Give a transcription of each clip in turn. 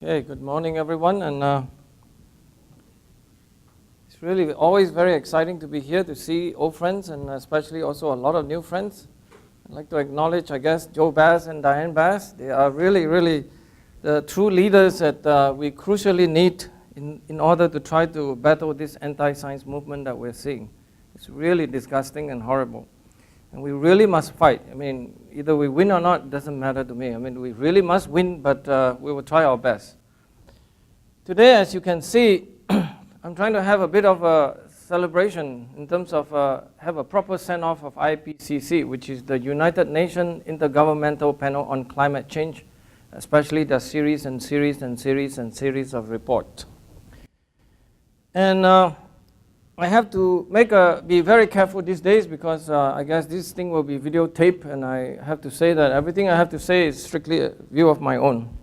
Okay, good morning everyone, and it's really always very exciting to be here to see old friends and especially also a lot of new friends. I'd like to acknowledge, I guess, Joe Bass and Diane Bass. They are really the true leaders that we crucially need in order to try to battle this anti-science movement that we're seeing. It's really disgusting and horrible. And we really must fight. I mean, either we win or not, doesn't matter to me. I mean, we really must win, but we will try our best. Today, as you can see, I'm trying to have a bit of a celebration in terms of have a proper send-off of IPCC, which is the United Nations Intergovernmental Panel on Climate Change, especially the series of reports. And I have to be very careful these days because I guess this thing will be videotaped, and I have to say that everything I have to say is strictly a view of my own.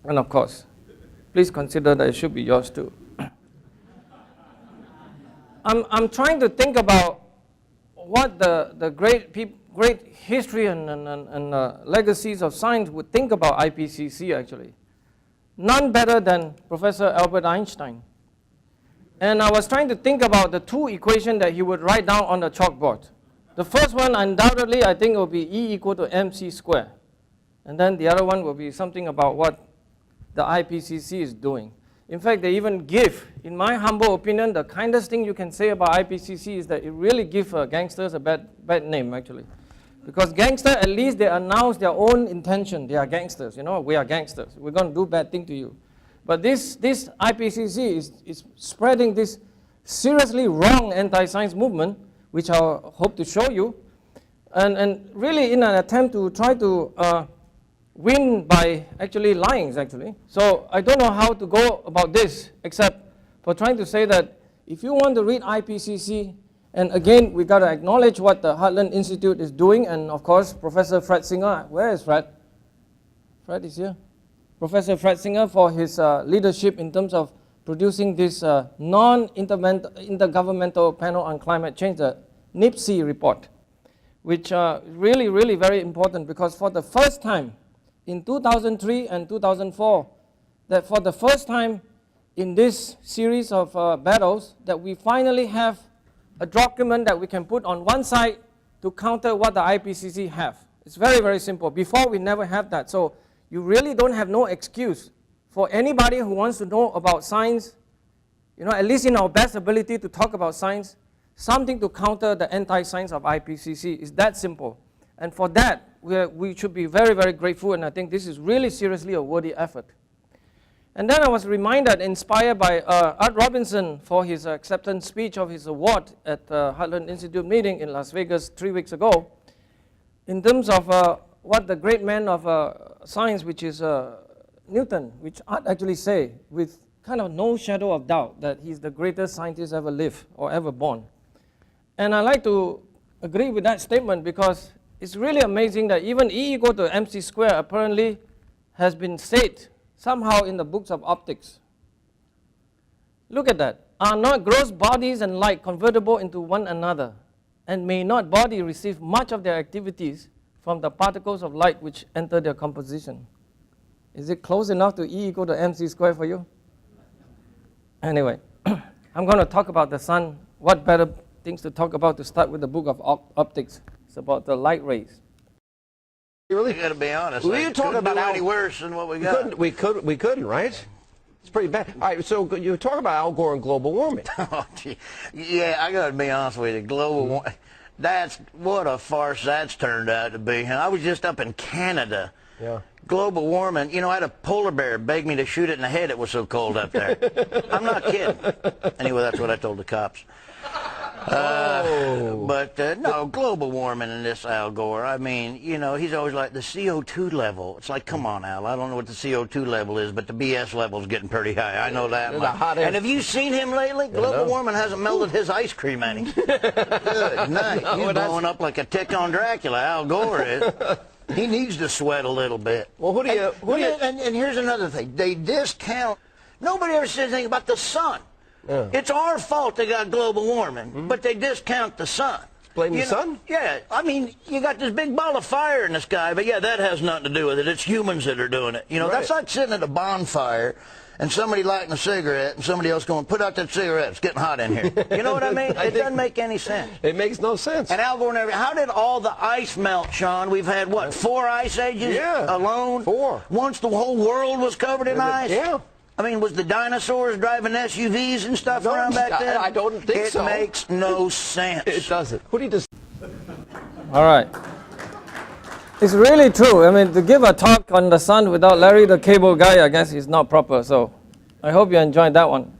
And of course, please consider that it should be yours too. I'm trying to think about what the great history and legacies of science would think about IPCC actually. None better than Professor Albert Einstein. And I was trying to think about the two equations that he would write down on the chalkboard. The first one, undoubtedly, I think will be E equal to mc squared. And then the other one will be something about what the IPCC is doing. In fact, they even give, in my humble opinion, the kindest thing you can say about IPCC is that it really gives gangsters a bad name, actually. Because gangster, at least they announce their own intention. They are gangsters, you know, we are gangsters. We're going to do bad thing to you. But this IPCC is spreading this seriously wrong anti-science movement, which I hope to show you, and really in an attempt to try to win by actually lying, actually. So I don't know how to go about this, except for trying to say that if you want to read IPCC, and again, we got to acknowledge what the Heartland Institute is doing, and of course, Professor Fred Singer. Where is Fred? Fred is here. Professor Fred Singer for his leadership in terms of producing this non-intergovernmental panel on climate change, the NIPC report, which really very important because for the first time in 2003 and 2004, that for the first time in this series of battles, that we finally have a document that we can put on one side to counter what the IPCC have. It's very simple. Before, we never have that. So you really don't have no excuse for anybody who wants to know about science, you know, at least in our best ability to talk about science, something to counter the anti-science of IPCC. Is that simple. And for that, we should be very grateful, and I think this is really seriously a worthy effort. And then I was reminded, inspired by Art Robinson for his acceptance speech of his award at the Heartland Institute meeting in Las Vegas 3 weeks ago, in terms of what the great man of science, which is Newton, which Art actually say with kind of no shadow of doubt that he's the greatest scientist ever lived or ever born. And I like to agree with that statement because it's really amazing that even E equal to mc squared apparently has been said somehow in the books of optics. Look at that. Are not gross bodies and light convertible into one another, and may not body receive much of their activities from the particles of light which enter their composition? Is it close enough to E equal to mc squared for you? Anyway, I'm going to talk about the sun. What better things to talk about to start with the book of optics? It's about the light rays. You really got to be honest. Well, you talk about any worse than what we got. We couldn't, right? It's pretty bad. All right, so you talk about Al Gore and global warming. Oh, gee. Yeah, I got to be honest with you. Global warming. That's what a farce that's turned out to be. I was just up in Canada. Yeah. Global warming. You know, I had a polar bear beg me to shoot it in the head. It was so cold up there. I'm not kidding. Anyway, that's what I told the cops. But no, global warming and this Al Gore, I mean, you know, he's always like the CO2 level. It's like, come on, Al, I don't know what the CO2 level is, but the BS level is getting pretty high. I know that much. And have you seen him lately? Global warming hasn't melted his ice cream any. Good night. No, he's blowing up like a tick on Dracula, Al Gore is. He needs to sweat a little bit. Well, and here's another thing. They discount. Nobody ever says anything about the sun. It's our fault they got global warming, but they discount the sun. Blame the sun? Yeah, I mean, you got this big ball of fire in the sky, but yeah, that has nothing to do with it. It's humans that are doing it. You know, that's like sitting at a bonfire and somebody lighting a cigarette and somebody else going, put out that cigarette, it's getting hot in here. You know what I mean? It doesn't make any sense. It makes no sense. And Al Gore and how did all the ice melt, Sean? We've had, what, 4 ice ages alone? 4. Once the whole world was covered in ice? Yeah. I mean, was the dinosaurs driving SUVs and stuff around back then? I don't think so. It makes no sense. It doesn't. What do you just... All right. It's really true. I mean, to give a talk on the sun without Larry the Cable Guy, I guess is not proper. So I hope you enjoyed that one.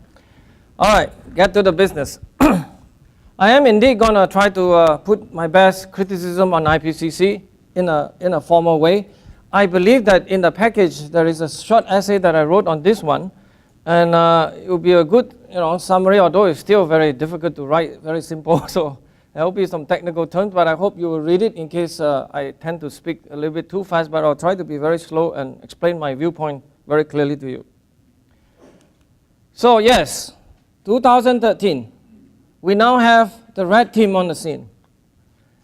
All right, get to the business. I am indeed going to try to put my best criticism on IPCC in a formal way. I believe that in the package there is a short essay that I wrote on this one, and it will be a good summary, although it's still very difficult to write, very simple. So there will be some technical terms, but I hope you will read it in case I tend to speak a little bit too fast, but I'll try to be very slow and explain my viewpoint very clearly to you. So yes, 2013, we now have the red team on the scene.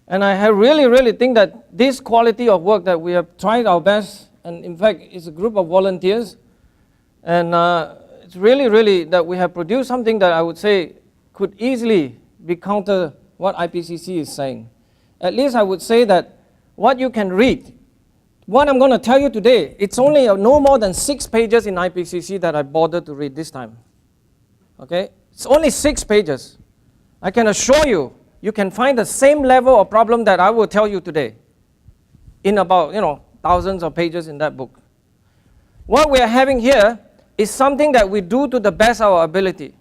And I really think that this quality of work that we have tried our best, and in fact it's a group of volunteers, and it's really that we have produced something that I would say could easily be counter what IPCC is saying. At least I would say that what you can read, what I'm going to tell you today, it's only no more than 6 pages in IPCC that I bothered to read this time. Okay? It's only 6 pages. I can assure you, you can find the same level of problem that I will tell you today in about, thousands of pages in that book. What we are having here is something that we do to the best of our ability.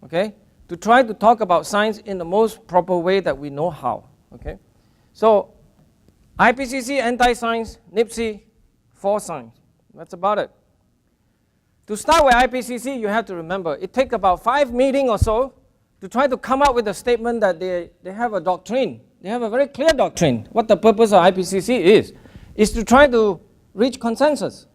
Okay? To try to talk about science in the most proper way that we know how. Okay? So, IPCC, anti-science, NIPSI, for science. That's about it. To start with IPCC, you have to remember, it takes about 5 meetings or so to try to come up with a statement that they have a doctrine. They have a very clear doctrine. What the purpose of IPCC is to try to reach consensus.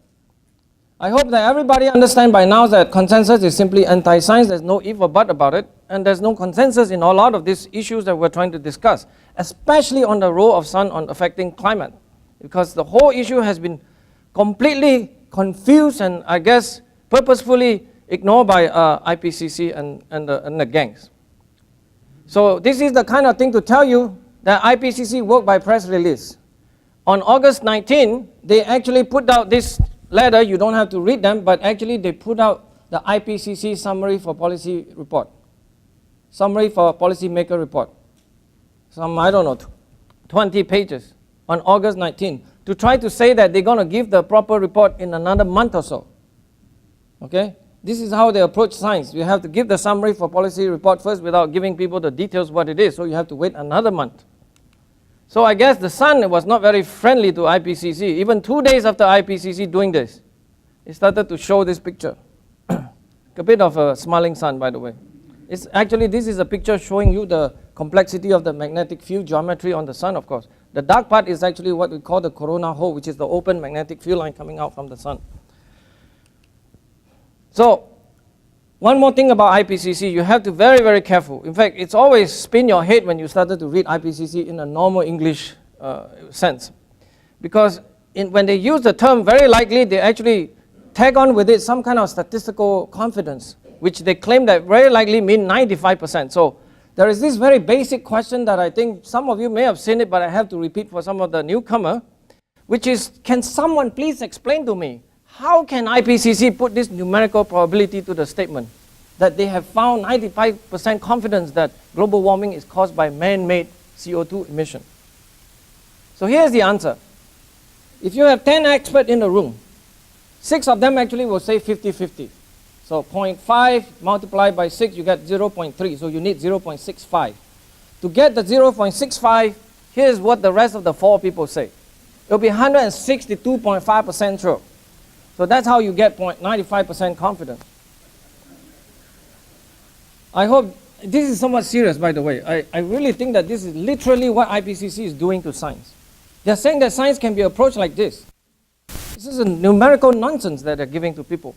I hope that everybody understands by now that consensus is simply anti-science. There's no if or but about it. And there's no consensus in a lot of these issues that we're trying to discuss, especially on the role of sun on affecting climate. Because the whole issue has been completely confused and I guess purposefully ignored by IPCC and the gangs. So this is the kind of thing to tell you that IPCC worked by press release. On August 19, they actually put out this letter. You don't have to read them, but actually they put out the IPCC summary for policy report. Summary for policymaker report. Some, 20 pages on August 19 to try to say that they're going to give the proper report in another month or so. Okay? This is how they approach science. You have to give the summary for policy report first without giving people the details what it is, so you have to wait another month. So I guess the sun was not very friendly to IPCC. Even 2 days after IPCC doing this, it started to show this picture. A bit of a smiling sun, by the way. It's actually, this is a picture showing you the complexity of the magnetic field geometry on the sun, of course. The dark part is actually what we call the corona hole, which is the open magnetic field line coming out from the sun. So, one more thing about IPCC, you have to be very careful. In fact, it's always spin your head when you started to read IPCC in a normal English sense. Because when they use the term very likely, they actually tag on with it some kind of statistical confidence, which they claim that very likely mean 95%. So there is this very basic question that I think some of you may have seen it, but I have to repeat for some of the newcomer, which is, can someone please explain to me, how can IPCC put this numerical probability to the statement that they have found 95% confidence that global warming is caused by man-made CO2 emission? So here's the answer. If you have 10 experts in the room, 6 of them actually will say 50-50. So 0.5 multiplied by 6, you get 0.3. So you need 0.65. To get the 0.65, here's what the rest of the 4 people say. It will be 162.5% true. So that's how you get 95% confidence. I hope, this is somewhat serious, by the way. I really think that this is literally what IPCC is doing to science. They're saying that science can be approached like this. This is a numerical nonsense that they're giving to people.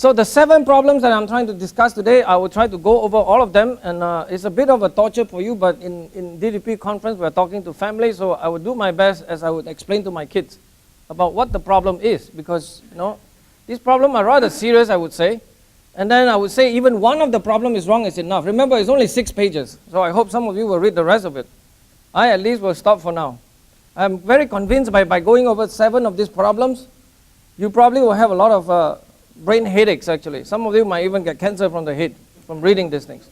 So the 7 problems that I'm trying to discuss today, I will try to go over all of them, and it's a bit of a torture for you, but in DDP conference, we're talking to families, so I would do my best as I would explain to my kids about what the problem is, because, these problems are rather serious, I would say. And then I would say even one of the problem is wrong is enough. Remember, it's only 6 pages, so I hope some of you will read the rest of it. I at least will stop for now. I'm very convinced by going over 7 of these problems, you probably will have a lot of brain headaches, actually. Some of you might even get cancer from the head from reading these things.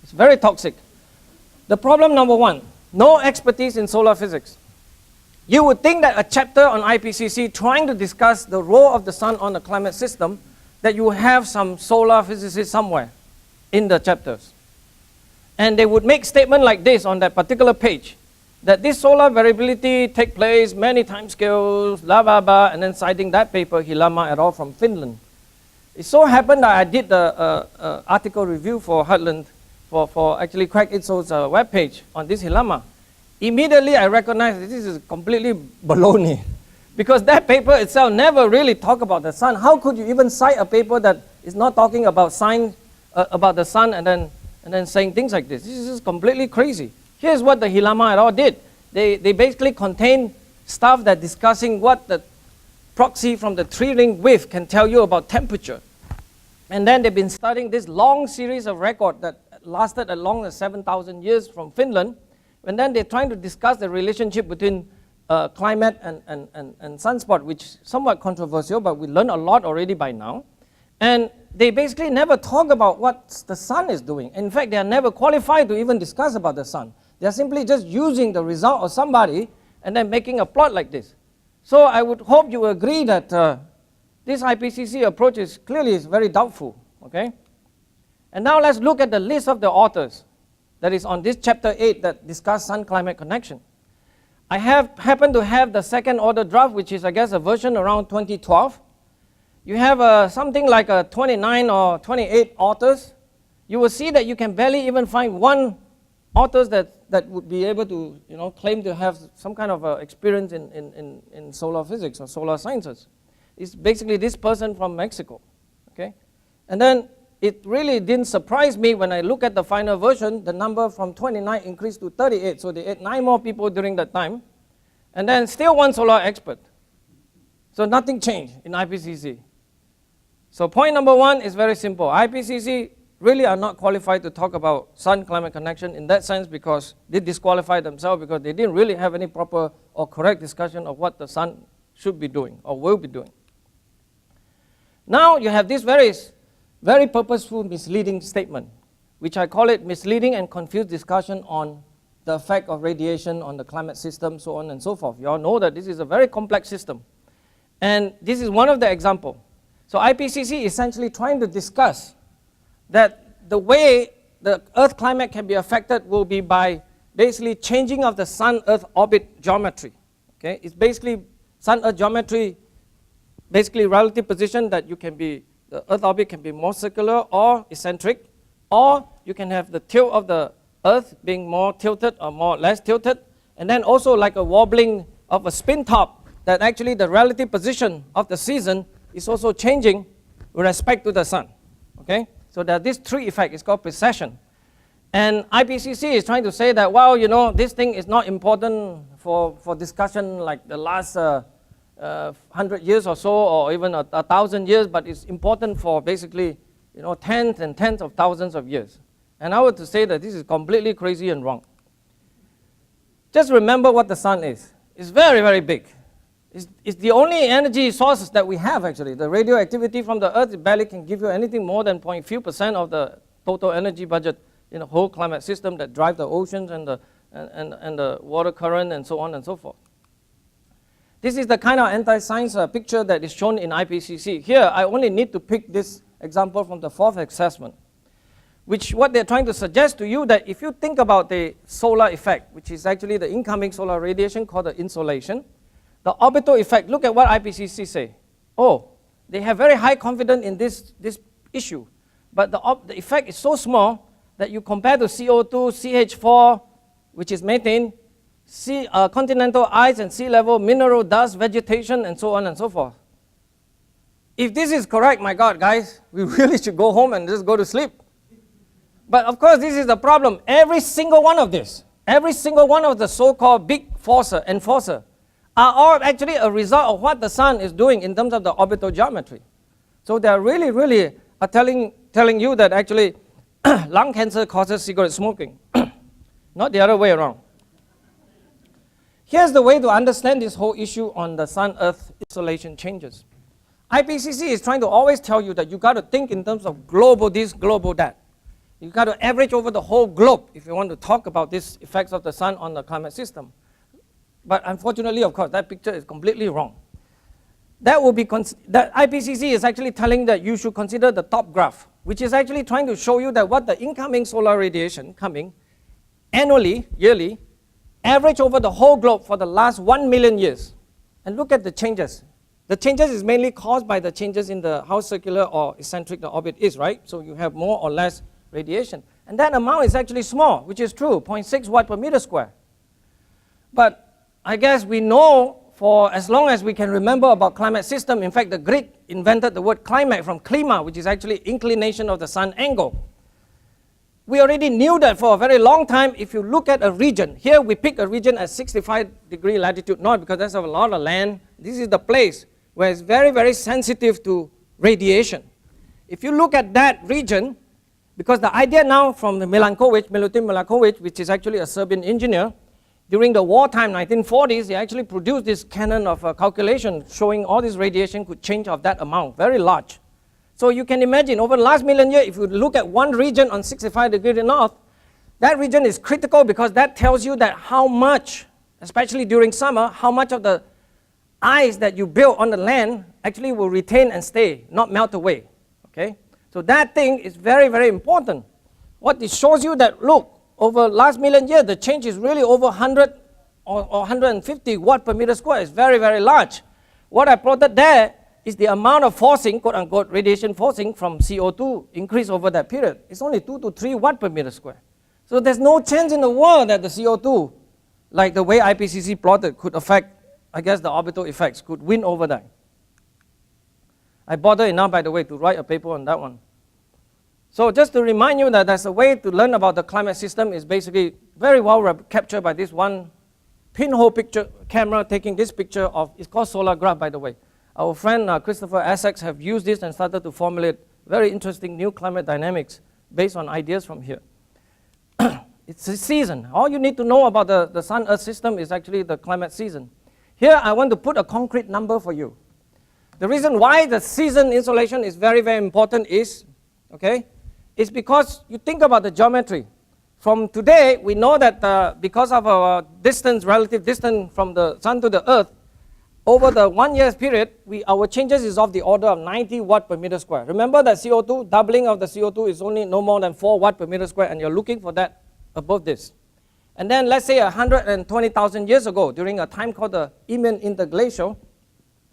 It's very toxic. The problem number 1, no expertise in solar physics. You would think that a chapter on IPCC trying to discuss the role of the sun on the climate system, that you have some solar physicists somewhere in the chapters. And they would make statement like this on that particular page, that this solar variability take place many time scales, blah, blah, blah, and then citing that paper, Hilama et al. From Finland. It so happened that I did the article review for Heartland, for actually Craig Itzo's webpage on this Hilama. Immediately I recognized that this is completely baloney, because that paper itself never really talked about the sun. How could you even cite a paper that is not talking about science, about the sun, and then saying things like this? This is completely crazy. Here's what the Hilama et al. Did. They basically contain stuff that discussing what the proxy from the 3-ring wave can tell you about temperature. And then they've been studying this long series of records that lasted as long as 7,000 years from Finland. And then they're trying to discuss the relationship between climate and sunspot, which is somewhat controversial, but we learned a lot already by now. And they basically never talk about what the sun is doing. In fact, they are never qualified to even discuss about the sun. They are simply just using the result of somebody and then making a plot like this. So I would hope you agree that this IPCC approach is clearly very doubtful, okay? And now let's look at the list of the authors that is on this chapter 8 that discuss sun-climate connection. I happen to have the second order draft, which is, I guess, a version around 2012. You have something like 29 or 28 authors. You will see that you can barely even find one author that would be able to claim to have some kind of experience in solar physics or solar sciences. It's basically this person from Mexico. Okay? And then it really didn't surprise me when I look at the final version, the number from 29 increased to 38. So they had 9 more people during that time. And then still one solar expert. So nothing changed in IPCC. So point number 1 is very simple. IPCC really are not qualified to talk about sun-climate connection in that sense, because they disqualified themselves because they didn't really have any proper or correct discussion of what the sun should be doing or will be doing. Now you have this very purposeful misleading statement, which I call it misleading and confused discussion on the effect of radiation on the climate system, so on and so forth. You all know that this is a very complex system. And this is one of the examples. So IPCC is essentially trying to discuss that the way the Earth climate can be affected will be by basically changing of the Sun-Earth orbit geometry. Okay? It's basically Sun-Earth geometry, basically relative position that the Earth orbit can be more circular or eccentric, or you can have the tilt of the Earth being more tilted or more less tilted, and then also like a wobbling of a spin top, that actually the relative position of the season is also changing with respect to the sun. Okay? So there are these 3 effects. It's called precession. And IPCC is trying to say that, well, this thing is not important for discussion like the last 100 years or so, or even 1,000 years, but it's important for basically tens and tens of thousands of years. And I would to say that this is completely crazy and wrong. Just remember what the sun is. It's very, very big. It's the only energy source that we have, actually. The radioactivity from the Earth barely can give you anything more than 0.few% of the total energy budget in the whole climate system that drive the oceans and the water current and so on and so forth. This is the kind of anti-science picture that is shown in IPCC. Here, I only need to pick this example from the 4th assessment, which what they're trying to suggest to you that if you think about the solar effect, which is actually the incoming solar radiation called the insolation, the orbital effect, look at what IPCC say. Oh, they have very high confidence in this issue, but the effect is so small that you compare to CO2, CH4, which is methane, continental ice and sea level, mineral dust, vegetation, and so on and so forth. If this is correct, my God, guys, we really should go home and just go to sleep. But of course, this is the problem. Every single one of this, every single one of the so-called big enforcer, are all actually a result of what the sun is doing in terms of the orbital geometry. So they are really are telling you that actually lung cancer causes cigarette smoking, not the other way around. Here's the way to understand this whole issue on the sun-earth insolation changes. IPCC is trying to always tell you that you got to think in terms of global this, global that. You got to average over the whole globe if you want to talk about these effects of the sun on the climate system. But unfortunately, of course, that picture is completely wrong. That will be that IPCC is actually telling that you should consider the top graph, which is actually trying to show you that what the incoming solar radiation coming annually, yearly, average over the whole globe for the last 1 million years. And look at the changes. The changes is mainly caused by the changes in the how circular or eccentric the orbit is, right? So you have more or less radiation. And that amount is actually small, which is true, 0.6 watt per meter square. But I guess we know for as long as we can remember about climate system, in fact, the Greek invented the word climate from klima, which is actually inclination of the sun angle. We already knew that for a very long time. If you look at a region, here we pick a region at 65-degree latitude north because there's a lot of land. This is the place where it's very sensitive to radiation. If you look at that region, because the idea now from Milutin Milankovic, which is actually a Serbian engineer, during the wartime 1940s, he actually produced this canon of calculation showing all this radiation could change of that amount, very large. So you can imagine over the last million years, if you look at one region on 65 degrees north, that region is critical because that tells you that how much, especially during summer, how much of the ice that you build on the land actually will retain and stay, not melt away. Okay? So that thing is very important. What it shows you that, look, over last million years, the change is really over 100 or 150 watt per meter square. It's very large. What I plotted there is the amount of forcing, quote unquote, radiation forcing from CO2 increase over that period. It's only 2 to 3 watt per meter square. So there's no chance in the world that the CO2, like the way IPCC plotted, could affect, I guess, the orbital effects, could win over that. I bothered enough, by the way, to write a paper on that one. So just to remind you that there's a way to learn about the climate system is basically very well captured by this one pinhole picture camera taking this picture of, it's called solar graph, by the way. Our friend Christopher Essex have used this and started to formulate very interesting new climate dynamics based on ideas from here. It's a season. All you need to know about the sun-earth system is actually the climate season. Here I want to put a concrete number for you. The reason why the season insolation is very important is, okay, is because you think about the geometry. From today, we know that because of our distance, relative distance from the sun to the earth, over the 1 year period, our changes is of the order of 90 watt per meter square. Remember that CO2, doubling of the CO2 is only no more than 4 watt per meter square, and you're looking for that above this. And then let's say 120,000 years ago, during a time called the Iman interglacial,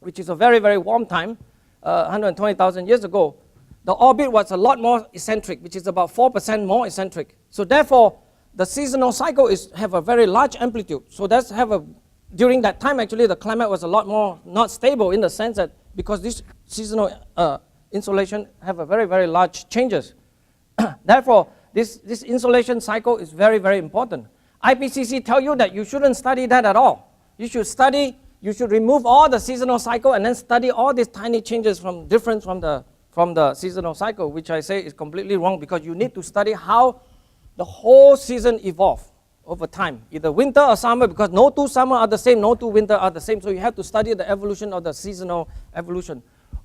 which is a very warm time, 120,000 years ago, the orbit was a lot more eccentric, which is about 4% more eccentric. So therefore, the seasonal cycle have a very large amplitude. So during that time, actually, the climate was a lot more not stable in the sense that because this seasonal insolation have a very large changes. Therefore, this insolation cycle is very important. IPCC tell you that you shouldn't study that at all. You should remove all the seasonal cycle and then study all these tiny changes from the seasonal cycle, which I say is completely wrong because you need to study how the whole season evolve over time, either winter or summer, because no two summer are the same, no two winter are the same. So you have to study the evolution of the seasonal evolution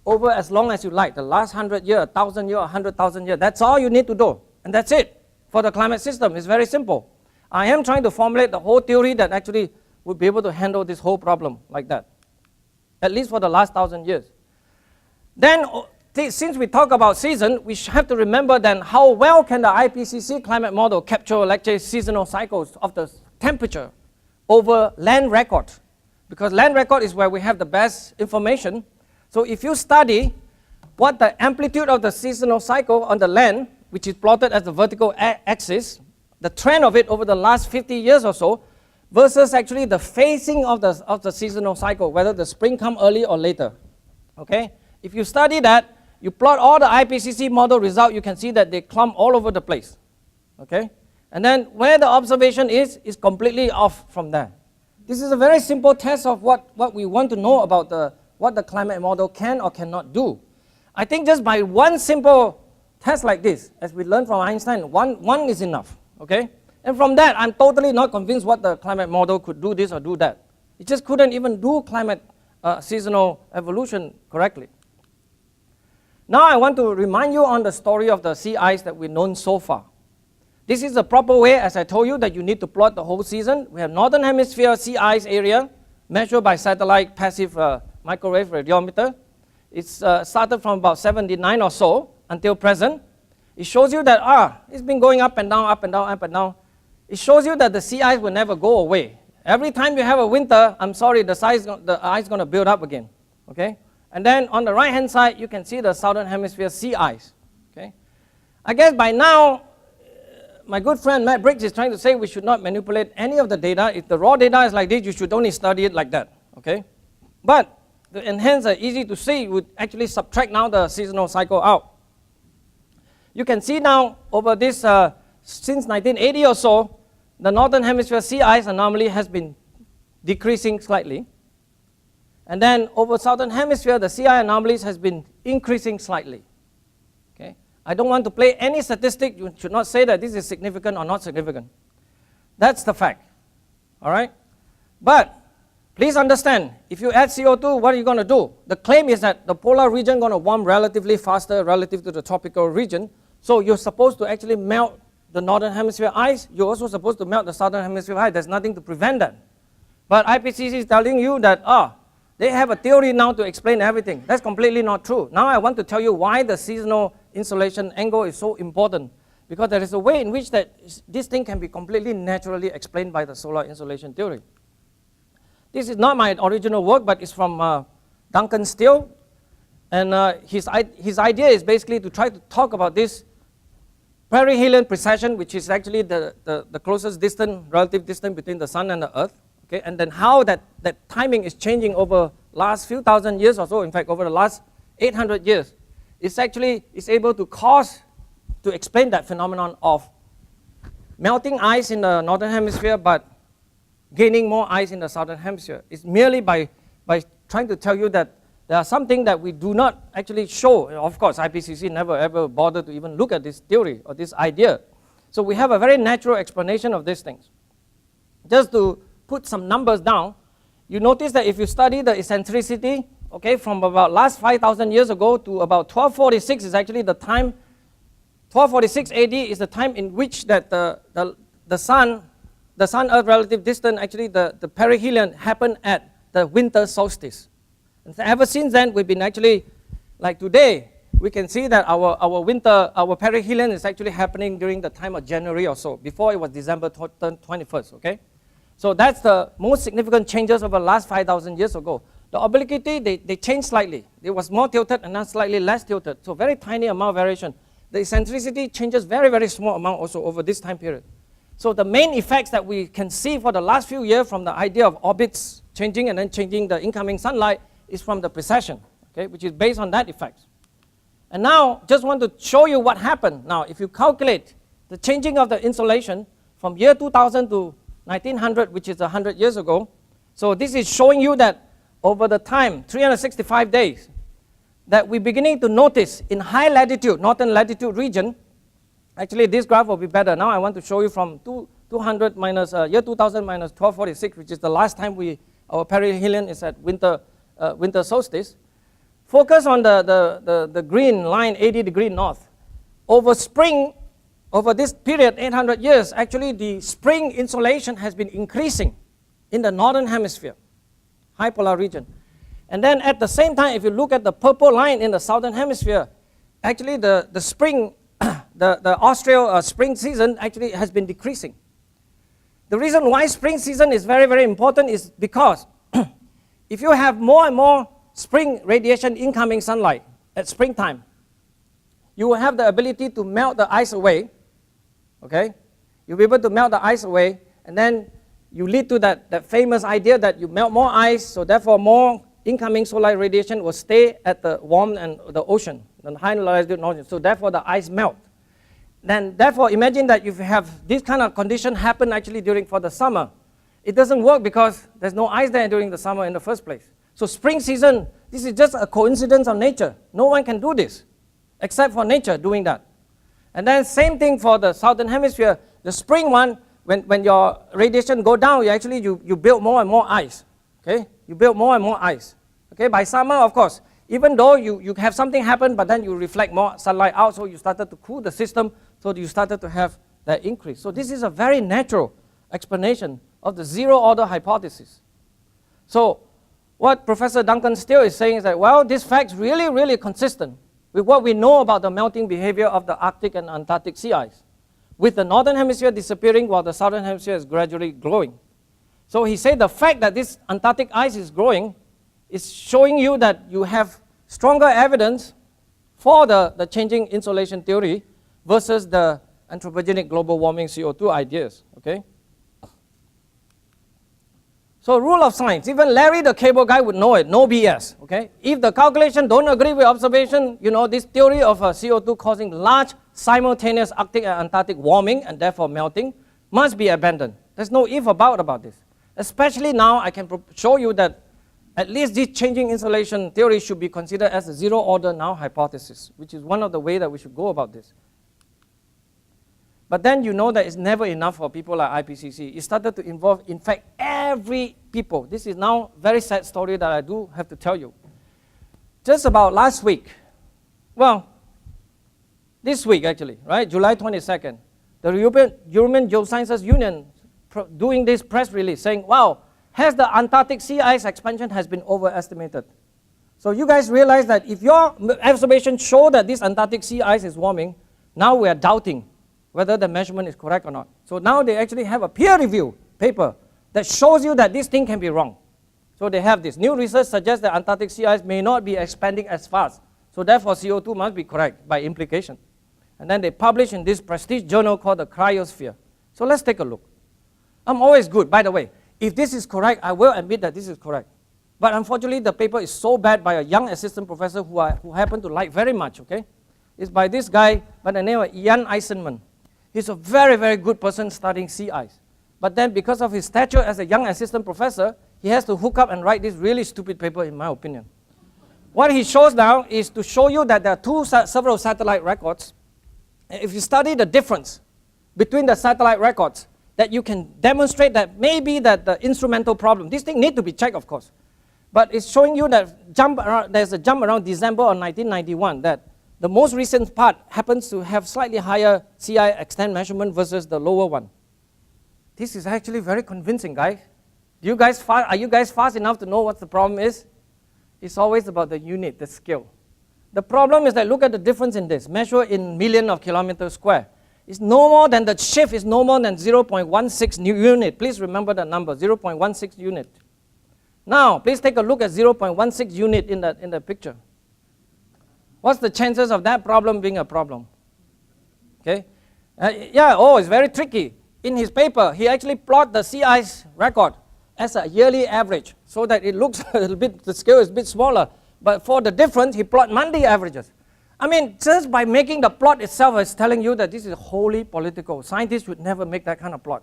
over as long as you like, the last 100 years, 1,000 years, 100,000 years. That's all you need to do, and that's it for the climate system. It's very simple. I am trying to formulate the whole theory that actually would be able to handle this whole problem like that, at least for the last 1,000 years. Then, since we talk about season, we have to remember then how well can the IPCC climate model capture, let's say, seasonal cycles of the temperature over land record. Because land record is where we have the best information. So if you study what the amplitude of the seasonal cycle on the land, which is plotted as the vertical axis, the trend of it over the last 50 years or so, versus actually the phasing of the seasonal cycle, whether the spring come early or later, okay? If you study that, you plot all the IPCC model result, you can see that they clump all over the place. Okay? And then where the observation is completely off from there. This is a very simple test of what we want to know about what the climate model can or cannot do. I think just by one simple test like this, as we learned from Einstein, one is enough. Okay? And from that, I'm totally not convinced what the climate model could do this or do that. It just couldn't even do climate seasonal evolution correctly. Now I want to remind you on the story of the sea ice that we've known so far. This is the proper way, as I told you, that you need to plot the whole season. We have northern hemisphere sea ice area measured by satellite passive microwave radiometer. It's started from about 79 or so until present. It shows you that it's been going up and down, up and down, up and down. It shows you that the sea ice will never go away. Every time you have a winter, I'm sorry, the ice is going to build up again. Okay? And then on the right-hand side, you can see the southern hemisphere sea ice. Okay? I guess by now, my good friend Matt Briggs is trying to say we should not manipulate any of the data. If the raw data is like this, you should only study it like that. Okay? But the enhance are easy to see, would actually subtract now the seasonal cycle out. You can see now over this, since 1980 or so, the northern hemisphere sea ice anomaly has been decreasing slightly. And then over southern hemisphere, the sea ice anomalies has been increasing slightly. Okay? I don't want to play any statistic. You should not say that this is significant or not significant. That's the fact. All right? But please understand, if you add CO2, what are you going to do? The claim is that the polar region is going to warm relatively faster relative to the tropical region. So you're supposed to actually melt the northern hemisphere ice. You're also supposed to melt the southern hemisphere ice. There's nothing to prevent that. But IPCC is telling you that, they have a theory now to explain everything. That's completely not true. Now I want to tell you why the seasonal insolation angle is so important. Because there is a way in which that this thing can be completely naturally explained by the solar insolation theory. This is not my original work, but it's from Duncan Steele. And his idea is basically to try to talk about this perihelion precession, which is actually the closest relative distance between the sun and the earth. Okay? And then how that timing is changing over last few thousand years or so, in fact over the last 800 years. It's actually able to explain that phenomenon of melting ice in the northern hemisphere but gaining more ice in the southern hemisphere. It's merely by trying to tell you that there are something that we do not actually show. Of course, IPCC never ever bothered to even look at this theory or this idea. So we have a very natural explanation of these things. Just to put some numbers down, you notice that if you study the eccentricity, okay, from about last 5,000 years ago to about 1246 is actually the time, 1246 AD is the time in which that the sun-earth relative distance, actually the perihelion happened at the winter solstice. And so ever since then, we've been actually, like today, we can see that our perihelion is actually happening during the time of January or so. Before it was December 21st, okay? So that's the most significant changes over the last 5,000 years ago. The obliquity, they changed slightly. It was more tilted and now slightly less tilted. So very tiny amount of variation. The eccentricity changes very, very small amount also over this time period. So the main effects that we can see for the last few years from the idea of orbits changing and then changing the incoming sunlight is from the precession, okay, which is based on that effect. And now, just want to show you what happened. Now, if you calculate the changing of the insolation from year 2000 to 1900, which is 100 years ago, so this is showing you that over the time, 365 days, that we're beginning to notice in high latitude, northern latitude region, actually this graph will be better. Now I want to show you from 200 minus, year 2000 minus 1246, which is the last time our perihelion is at winter solstice. Focus on the green line, 80 degree north. Over spring, over this period, 800 years, actually the spring insolation has been increasing in the northern hemisphere, high polar region. And then at the same time, if you look at the purple line in the southern hemisphere, actually the spring, the austral spring season actually has been decreasing. The reason why spring season is very, very important is because if you have more and more spring radiation incoming sunlight at springtime, you will have the ability to melt the ice away, okay? You'll be able to melt the ice away, and then you lead to that famous idea that you melt more ice, so therefore more incoming solar radiation will stay at the warm and the ocean, the high latitude ocean. So therefore the ice melt. Then therefore imagine that if you have this kind of condition happen actually for the summer, it doesn't work because there's no ice there during the summer in the first place. So spring season, this is just a coincidence of nature. No one can do this except for nature doing that. And then same thing for the southern hemisphere. The spring one, when your radiation go down, you build more and more ice. Okay, you build more and more ice. Okay, by summer, of course, even though you have something happen, but then you reflect more sunlight out, so you started to cool the system, so you started to have that increase. So this is a very natural explanation of the zero order hypothesis. So what Professor Duncan Steele is saying is that, well, this fact's really, really consistent with what we know about the melting behavior of the Arctic and Antarctic sea ice, with the northern hemisphere disappearing while the southern hemisphere is gradually growing. So he said the fact that this Antarctic ice is growing is showing you that you have stronger evidence for the changing insolation theory versus the anthropogenic global warming CO2 ideas, okay? So rule of science, even Larry the cable guy would know it, no BS, okay? If the calculation don't agree with observation, this theory of CO2 causing large simultaneous Arctic and Antarctic warming and therefore melting must be abandoned. There's no if about this. Especially now, I can show you that at least this changing insolation theory should be considered as a zero order now hypothesis, which is one of the ways that we should go about this. But then you know that it's never enough for people like IPCC. It started to involve, in fact, every people. This is now a very sad story that I do have to tell you. Just about last week, well, this week actually, right, July 22nd, the European Geosciences Union doing this press release saying, wow, has the Antarctic sea ice expansion has been overestimated. So you guys realize that if your observations show that this Antarctic sea ice is warming, now we are doubting whether the measurement is correct or not. So now they actually have a peer review paper that shows you that this thing can be wrong. So they have this. New research suggests that Antarctic sea ice may not be expanding as fast. So therefore CO2 must be correct by implication. And then they publish in this prestige journal called the Cryosphere. So let's take a look. I'm always good, by the way. If this is correct, I will admit that this is correct. But unfortunately, the paper is so bad by a young assistant professor who I happen to like very much, okay? It's by this guy by the name of Ian Eisenman. He's a very, very good person studying sea ice. But then because of his stature as a young assistant professor, he has to hook up and write this really stupid paper, in my opinion. What he shows now is to show you that there are several satellite records. If you study the difference between the satellite records, that you can demonstrate that maybe that the instrumental problem, this thing need to be checked, of course. But it's showing you that there's a jump around December of 1991 that the most recent part happens to have slightly higher CI extent measurement versus the lower one. This is actually very convincing, guys. Are you guys fast enough to know what the problem is? It's always about the unit, the scale. The problem is that look at the difference in this. Measure in million of kilometers square. It's no more than the shift is no more than 0.16 unit. Please remember the number, 0.16 unit. Now, please take a look at 0.16 unit in the picture. What's the chances of that problem being a problem? Okay? It's very tricky. In his paper, he actually plot the sea ice record as a yearly average so that it looks a little bit, the scale is a bit smaller. But for the difference, he plot monthly averages. I mean, just by making the plot itself is telling you that this is wholly political. Scientists would never make that kind of plot.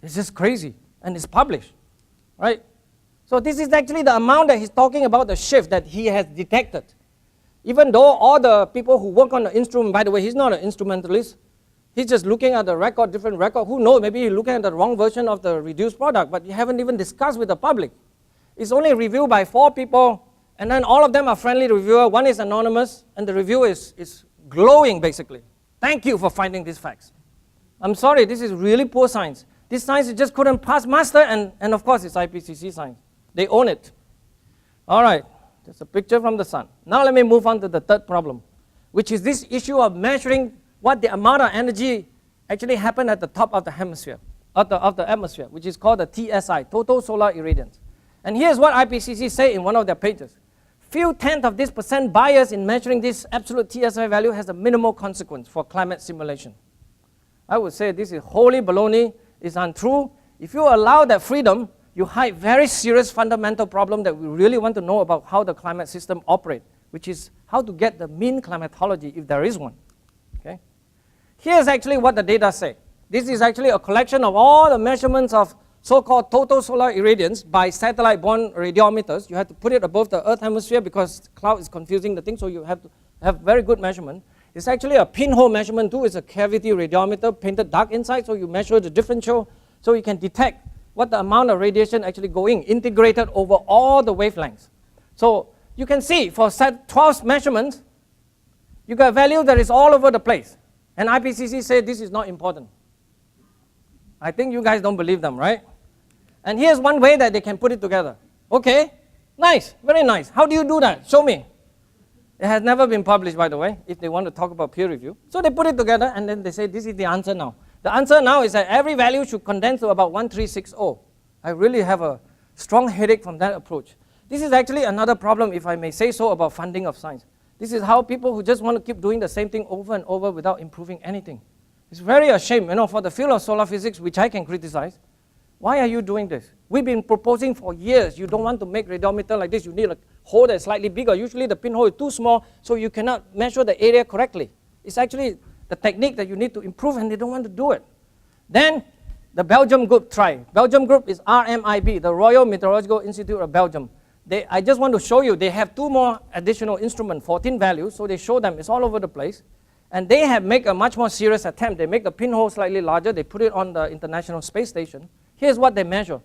It's just crazy, and it's published, right? So this is actually the amount that he's talking about, the shift that he has detected. Even though all the people who work on the instrument, by the way, he's not an instrumentalist. He's just looking at the record, different record. Who knows, maybe he's looking at the wrong version of the reduced product, but you haven't even discussed with the public. It's only reviewed by 4 people, and then all of them are friendly reviewer. One is anonymous, and the review is glowing, basically. Thank you for finding these facts. I'm sorry, this is really poor science. This science just couldn't pass muster, and of course, it's IPCC science. They own it. All right, that's a picture from the sun. Now let me move on to the third problem, which is this issue of measuring what the amount of energy actually happened at the top of the hemisphere, of the atmosphere, which is called the TSI, total solar irradiance. And here's what IPCC say in one of their pages. Few tenth of this % bias in measuring this absolute TSI value has a minimal consequence for climate simulation. I would say this is wholly baloney, it's untrue. If you allow that freedom, you hide very serious fundamental problem that we really want to know about how the climate system operates, which is how to get the mean climatology if there is one. Okay? Here's actually what the data say. This is actually a collection of all the measurements of so-called total solar irradiance by satellite-borne radiometers. You have to put it above the Earth hemisphere because cloud is confusing the thing, so you have to have very good measurement. It's actually a pinhole measurement too. It's a cavity radiometer painted dark inside, so you measure the differential, so you can detect what the amount of radiation actually going, integrated over all the wavelengths. So you can see for 12 measurements, you got a value that is all over the place. And IPCC said this is not important. I think you guys don't believe them, right? And here's one way that they can put it together. Okay, nice, very nice. How do you do that? Show me. It has never been published, by the way, if they want to talk about peer review. So they put it together and then they say this is the answer now. The answer now is that every value should condense to about 1360. I really have a strong headache from that approach. This is actually another problem, if I may say so, about funding of science. This is how people who just want to keep doing the same thing over and over without improving anything. It's very a shame, for the field of solar physics, which I can criticize. Why are you doing this? We've been proposing for years. You don't want to make radiometer like this. You need a hole that's slightly bigger. Usually the pinhole is too small, so you cannot measure the area correctly. It's actually the technique that you need to improve, and they don't want to do it. Then the Belgium group tried. Belgium group is RMIB, the Royal Meteorological Institute of Belgium. I just want to show you, they have 2 more additional instruments, 14 values, so they show them, it's all over the place. And they have made a much more serious attempt. They make the pinhole slightly larger, they put it on the International Space Station. Here's what they measure.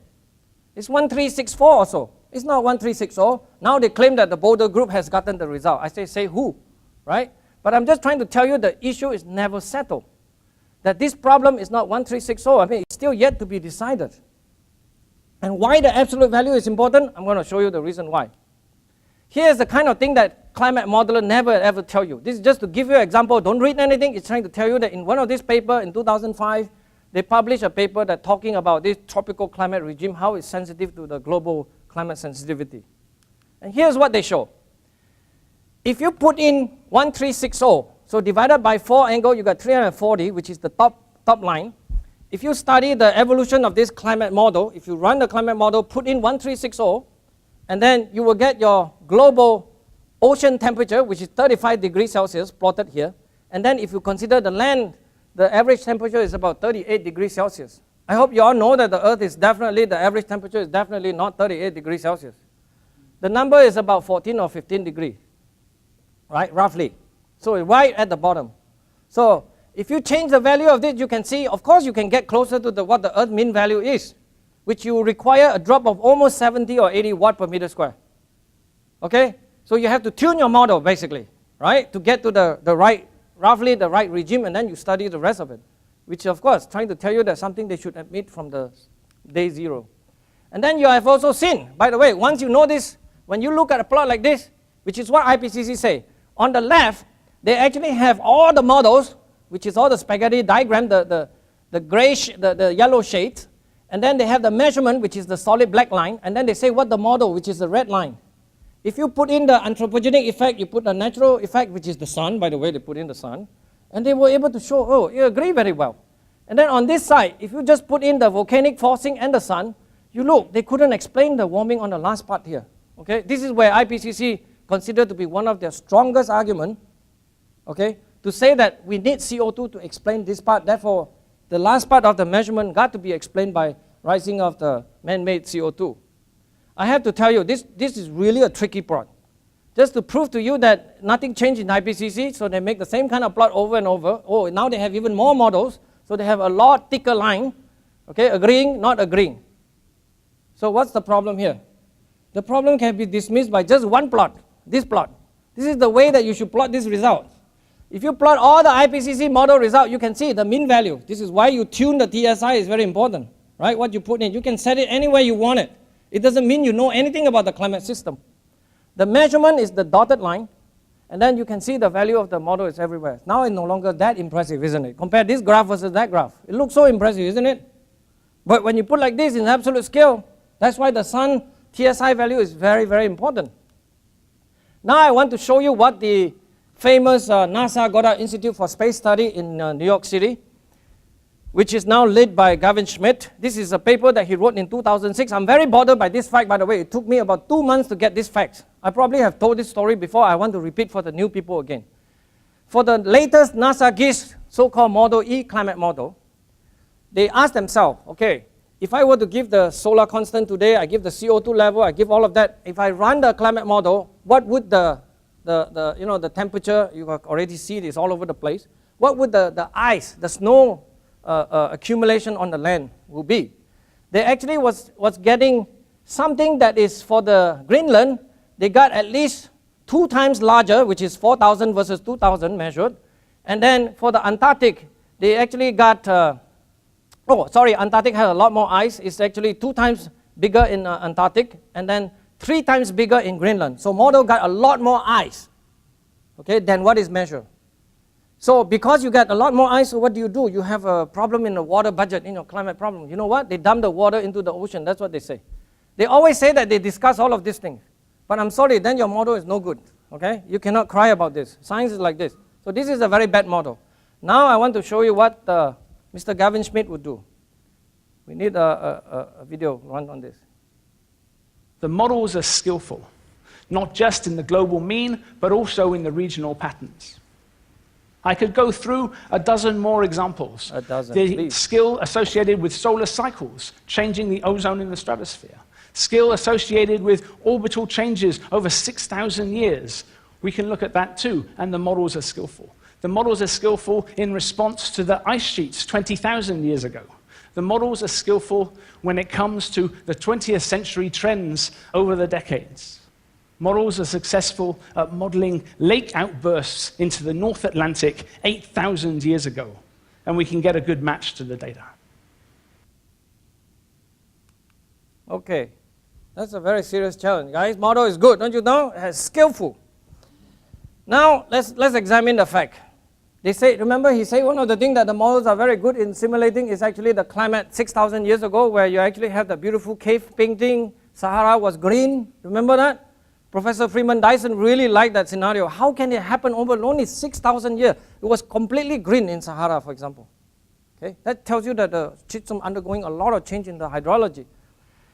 It's 1364 or so. It's not 1360. Now they claim that the Boulder group has gotten the result. I say who, right? But I'm just trying to tell you the issue is never settled. That this problem is not 1360. I mean, it's still yet to be decided. And why the absolute value is important, I'm going to show you the reason why. Here's the kind of thing that climate modeler never ever tell you. This is just to give you an example. Don't read anything. It's trying to tell you that in one of these papers in 2005, they published a paper that talking about this tropical climate regime, how it's sensitive to the global climate sensitivity. And here's what they show. If you put in 1360, so divided by 4 angle, you got 340, which is the top line. If you study the evolution of this climate model, if you run the climate model, put in 1360, and then you will get your global ocean temperature, which is 35 degrees Celsius, plotted here. And then if you consider the land, the average temperature is about 38 degrees Celsius. I hope you all know that the Earth is definitely, the average temperature is definitely not 38 degrees Celsius. The number is about 14 or 15 degrees, right, roughly. So it's right at the bottom. So if you change the value of this, you can see, of course, you can get closer to what the Earth mean value is, which you require a drop of almost 70 or 80 watt per meter square. Okay? So you have to tune your model, basically, right, to get to the right, roughly the right regime, and then you study the rest of it, which, of course, trying to tell you that something they should admit from the day 0. And then you have also seen, by the way, once you know this, when you look at a plot like this, which is what IPCC say, on the left, they actually have all the models, which is all the spaghetti diagram, the gray, the yellow shades, and then they have the measurement, which is the solid black line, and then they say what the model, which is the red line. If you put in the anthropogenic effect, you put the natural effect, which is the sun, by the way, they put in the sun, and they were able to show, oh, you agree very well. And then on this side, if you just put in the volcanic forcing and the sun, you look, they couldn't explain the warming on the last part here. Okay, this is where IPCC considered to be one of their strongest argument, okay, to say that we need CO2 to explain this part. Therefore, the last part of the measurement got to be explained by rising of the man-made CO2. I have to tell you, this is really a tricky plot. Just to prove to you that nothing changed in IPCC, so they make the same kind of plot over and over. Oh, now they have even more models, so they have a lot thicker line, okay, agreeing, not agreeing. So what's the problem here? The problem can be dismissed by just one plot, this plot. This is the way that you should plot this result. If you plot all the IPCC model result, you can see the mean value. This is why you tune the TSI is very important, right? What you put in, you can set it anywhere you want it. It doesn't mean you know anything about the climate system. The measurement is the dotted line, and then you can see the value of the model is everywhere. Now it's no longer that impressive, isn't it? Compare this graph versus that graph. It looks so impressive, isn't it? But when you put like this in absolute scale, that's why the sun TSI value is very, very important. Now I want to show you what the famous NASA Goddard Institute for Space Study in New York City. which is now led by Gavin Schmidt. This is a paper that he wrote in 2006. I'm very bothered by this fact, by the way. It took me about 2 months to get this fact. I probably have told this story before. I want to repeat for the new people again. For the latest NASA GIS so-called Model E climate model, they asked themselves, okay, if I were to give the solar constant today, I give the CO2 level, I give all of that, if I run the climate model, what would the temperature, you can already see it is all over the place, what would the ice, the snow accumulation on the land will be? They actually was getting something that is for the Greenland, they got at least 2 times larger, which is 4,000 versus 2,000 measured. And then for the Antarctic, they actually got, Antarctic has a lot more ice. It's actually 2 times bigger in Antarctic, and then 3 times bigger in Greenland. So model got a lot more ice, okay, than what is measured. So because you get a lot more ice, so what do? You have a problem in the water budget, in your climate problem. You know what? They dump the water into the ocean. That's what they say. They always say that they discuss all of these things. But I'm sorry, then your model is no good, okay? You cannot cry about this. Science is like this. So this is a very bad model. Now I want to show you what Mr. Gavin Schmidt would do. We need a video run on this. The models are skillful, not just in the global mean, but also in the regional patterns. I could go through a dozen more examples. A dozen, the please. Skill associated with solar cycles, changing the ozone in the stratosphere. Skill associated with orbital changes over 6,000 years. We can look at that too, and the models are skillful. The models are skillful in response to the ice sheets 20,000 years ago. The models are skillful when it comes to the 20th century trends over the decades. Models are successful at modeling lake outbursts into the North Atlantic 8,000 years ago, and we can get a good match to the data. Okay, that's a very serious challenge, guys. Model is good, don't you know? It's skillful. Now, let's examine the fact. They say, remember, he said one of the things that the models are very good in simulating is actually the climate 6,000 years ago, where you actually have the beautiful cave painting. Sahara was green. Remember that? Professor Freeman Dyson really liked that scenario. How can it happen over only 6,000 years? It was completely green in Sahara, for example. Okay? That tells you that the system is undergoing a lot of change in the hydrology.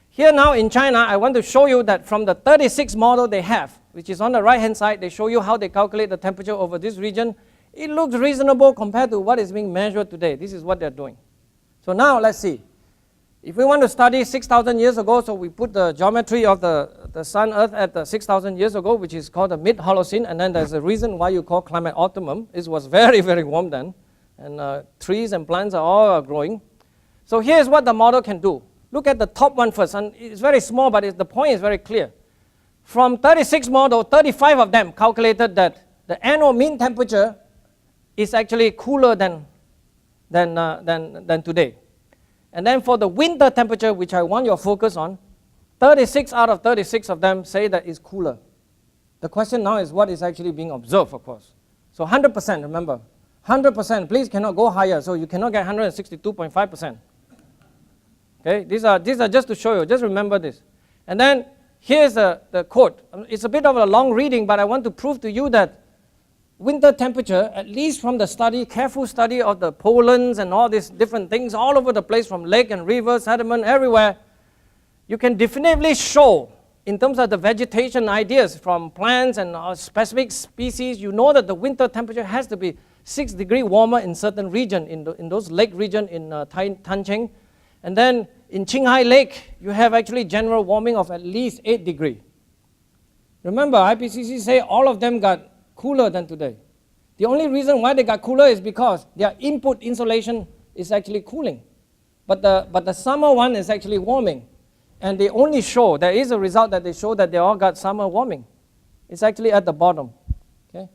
Here now in China, I want to show you that from the 36 model they have, which is on the right-hand side, they show you how they calculate the temperature over this region. It looks reasonable compared to what is being measured today. This is what they're doing. So now let's see. If we want to study 6,000 years ago, so we put the geometry of the sun, earth at 6,000 years ago, which is called the mid-Holocene, and then there's a reason why you call climate optimum. It was very, very warm then, and trees and plants are all growing. So here's what the model can do. Look at the top one first, and it's very small, but the point is very clear. From 36 model, 35 of them calculated that the annual mean temperature is actually cooler than today. And then for the winter temperature, which I want your focus on, 36 out of 36 of them say that it's cooler. The question now is what is actually being observed, of course. So 100%, remember, 100%, please cannot go higher, so you cannot get 162.5%. Okay, these are just to show you, just remember this. And then here's the quote. It's a bit of a long reading, but I want to prove to you that winter temperature, at least from the study, careful study of the pollens and all these different things all over the place, from lake and river, sediment, everywhere, you can definitively show, in terms of the vegetation ideas from plants and specific species, you know that the winter temperature has to be 6 degrees warmer in certain region, in those lake region in Tancheng. And then in Qinghai Lake, you have actually general warming of at least 8 degrees. Remember, IPCC say all of them got cooler than today. The only reason why they got cooler is because their input insolation is actually cooling. But the summer one is actually warming. And they only show, there is a result that they show that they all got summer warming. It's actually at the bottom. Okay?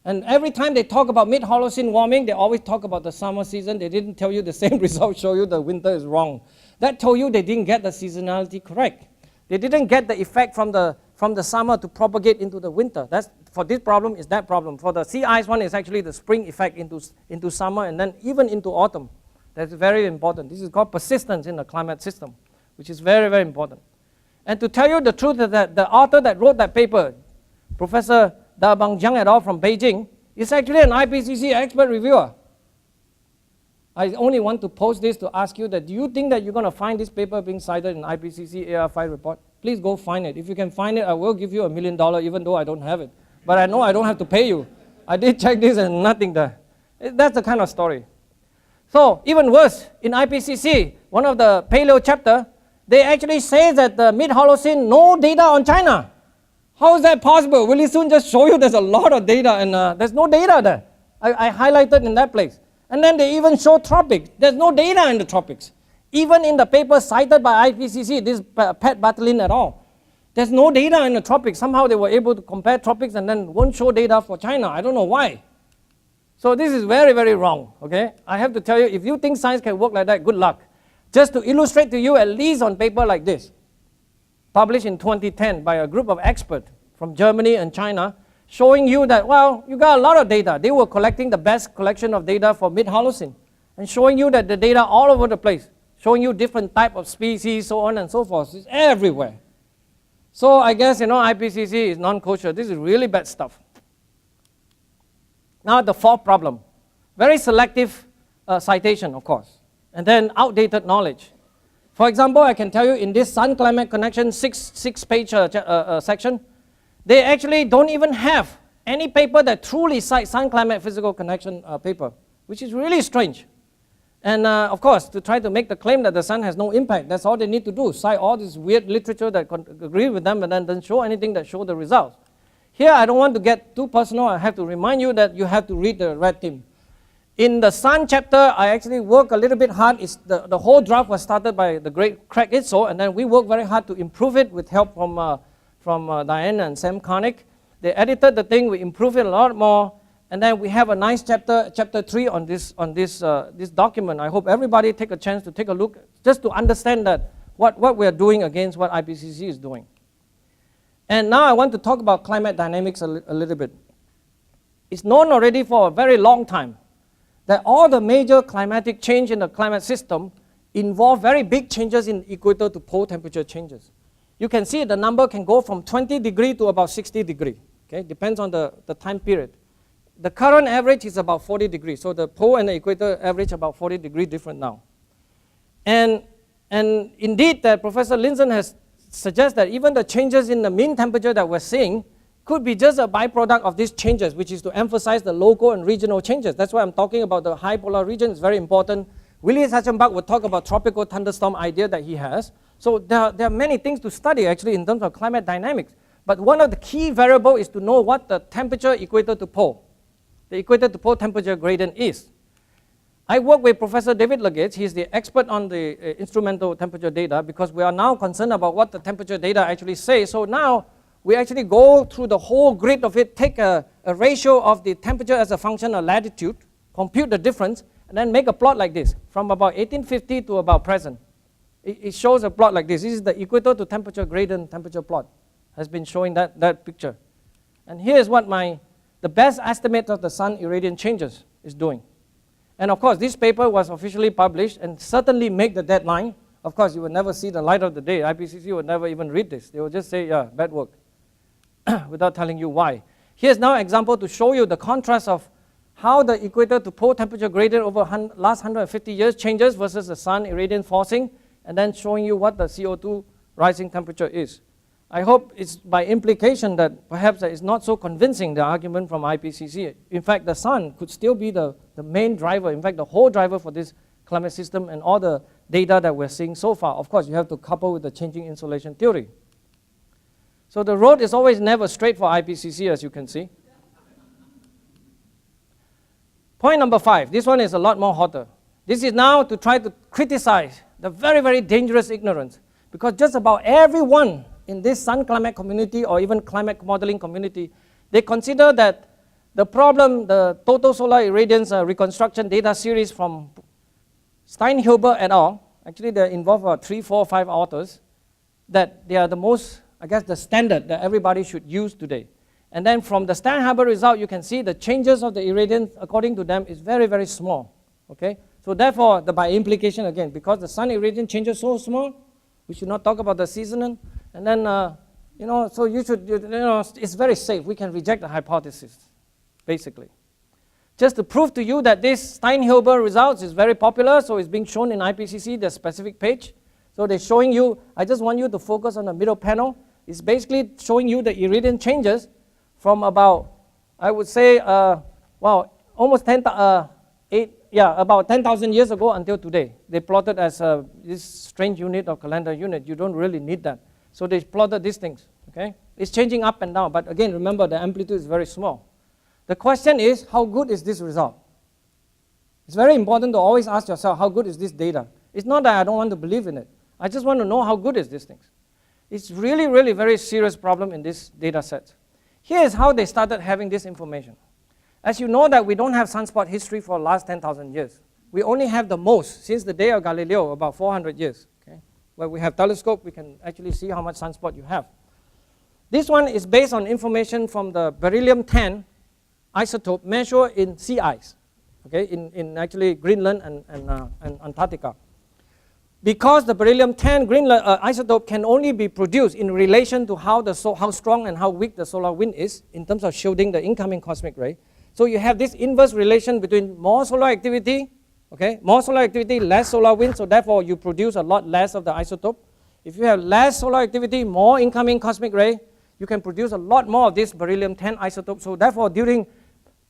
And every time they talk about mid-Holocene warming, they always talk about the summer season. They didn't tell you the same result, show you the winter is wrong. That told you they didn't get the seasonality correct. They didn't get the effect from the summer to propagate into the winter. That's, for this problem is that problem. For the sea ice one is actually the spring effect into summer and then even into autumn. That's very important. This is called persistence in the climate system, which is very, very important. And to tell you the truth, that the author that wrote that paper, Professor Dabang Jiang et al. From Beijing, is actually an IPCC expert reviewer. I only want to post this to ask you that do you think that you're going to find this paper being cited in IPCC AR5 report? Please go find it. If you can find it, I will give you $1 million even though I don't have it. But I know I don't have to pay you. I did check this and nothing there. That's the kind of story. So even worse, in IPCC, one of the paleo chapter, they actually say that the mid-Holocene, no data on China. How is that possible? Willie soon just show you there's a lot of data and there's no data there. I highlighted in that place. And then they even show tropics. There's no data in the tropics. Even in the paper cited by IPCC, this Pat Bartolin et al., there's no data in the tropics. Somehow they were able to compare tropics and then won't show data for China. I don't know why. So this is very, very wrong, okay? I have to tell you, if you think science can work like that, good luck. Just to illustrate to you, at least on paper like this, published in 2010 by a group of experts from Germany and China, showing you that, well, you got a lot of data. They were collecting the best collection of data for mid-Holocene and showing you that the data all over the place, showing you different type of species, so on and so forth. It's everywhere. So I guess, IPCC is non-kosher. This is really bad stuff. Now the fourth problem, very selective citation, of course, and then outdated knowledge. For example, I can tell you in this Sun-Climate Connection six-page section, they actually don't even have any paper that truly cites Sun-Climate Physical Connection paper, which is really strange. And of course, to try to make the claim that the sun has no impact, that's all they need to do, cite all this weird literature that agree with them and then doesn't show anything that show the results. Here, I don't want to get too personal. I have to remind you that you have to read the red team. In the Sun chapter, I actually work a little bit hard. The whole draft was started by the great Craig Itso, and then we worked very hard to improve it with help from Diane and Sam Karnick. They edited the thing, we improved it a lot more, and then we have a nice chapter 3 on this document. I hope everybody take a chance to take a look, just to understand that what we are doing against what IPCC is doing. And now I want to talk about climate dynamics a little bit. It's known already for a very long time that all the major climatic change in the climate system involve very big changes in equator to pole temperature changes. You can see the number can go from 20 degrees to about 60 degrees. Okay, depends on the time period. The current average is about 40 degrees. So the pole and the equator average about 40 degrees different now. And indeed, Professor Linson has suggested that even the changes in the mean temperature that we're seeing could be just a byproduct of these changes, which is to emphasize the local and regional changes. That's why I'm talking about the high polar region. It's very important. Willie Sachenbach will talk about tropical thunderstorm idea that he has. So there are many things to study actually in terms of climate dynamics. But one of the key variables is to know what the temperature equator to pole, the equator to pole temperature gradient is. I work with Professor David Legates. He's the expert on the instrumental temperature data because we are now concerned about what the temperature data actually say. So now we actually go through the whole grid of it, take a ratio of the temperature as a function of latitude, compute the difference, and then make a plot like this from about 1850 to about present. It shows a plot like this. This is the equator to temperature gradient temperature plot. Has been showing that picture. And here's what the best estimate of the sun irradiance changes is doing. And of course, this paper was officially published and certainly make the deadline. Of course, you will never see the light of the day. IPCC would never even read this. They will just say, yeah, bad work, without telling you why. Here's now an example to show you the contrast of how the equator to pole temperature gradient over last 150 years changes versus the sun irradiance forcing, and then showing you what the CO2 rising temperature is. I hope it's by implication that perhaps it's not so convincing, the argument from IPCC. In fact, the sun could still be the main driver, in fact, the whole driver for this climate system and all the data that we're seeing so far. Of course, you have to couple with the changing insolation theory. So the road is always never straight for IPCC, as you can see. Point number 5, this one is a lot more hotter. This is now to try to criticize the very, very dangerous ignorance, because just about everyone in this sun climate community or even climate modeling community, they consider that the problem, the total solar irradiance reconstruction data series from Steinhuber et al., actually they involve 3, 4, 5 authors, that they are the most, I guess, the standard that everybody should use today. And then from the Steinhuber result, you can see the changes of the irradiance, according to them, is very, very small. Okay? So therefore, by implication again, because the sun irradiance changes so small, we should not talk about the seasonal. And then, so you should, it's very safe. We can reject the hypothesis, basically. Just to prove to you that this Steinhuber results is very popular, so it's being shown in IPCC, the specific page. So they're showing you, I just want you to focus on the middle panel. It's basically showing you the irradiance changes from about, I would say, almost about 10,000 years ago until today. They plotted as this strange unit or calendar unit. You don't really need that. So they plotted these things, okay? It's changing up and down, but again, remember the amplitude is very small. The question is, how good is this result? It's very important to always ask yourself, how good is this data? It's not that I don't want to believe in it. I just want to know how good is this thing. It's really, really very serious problem in this data set. Here is how they started having this information. As you know that we don't have sunspot history for the last 10,000 years. We only have the most since the day of Galileo, about 400 years. Okay? Where we have telescope, we can actually see how much sunspot you have. This one is based on information from the beryllium-10 isotope measured in sea ice, okay, in actually Greenland and Antarctica. Because the beryllium-10 Greenland isotope can only be produced in relation to how strong and how weak the solar wind is in terms of shielding the incoming cosmic ray. So you have this inverse relation between more solar activity, okay, more solar activity, less solar wind, so therefore you produce a lot less of the isotope. If you have less solar activity, more incoming cosmic ray, you can produce a lot more of this beryllium-10 isotope. So therefore, during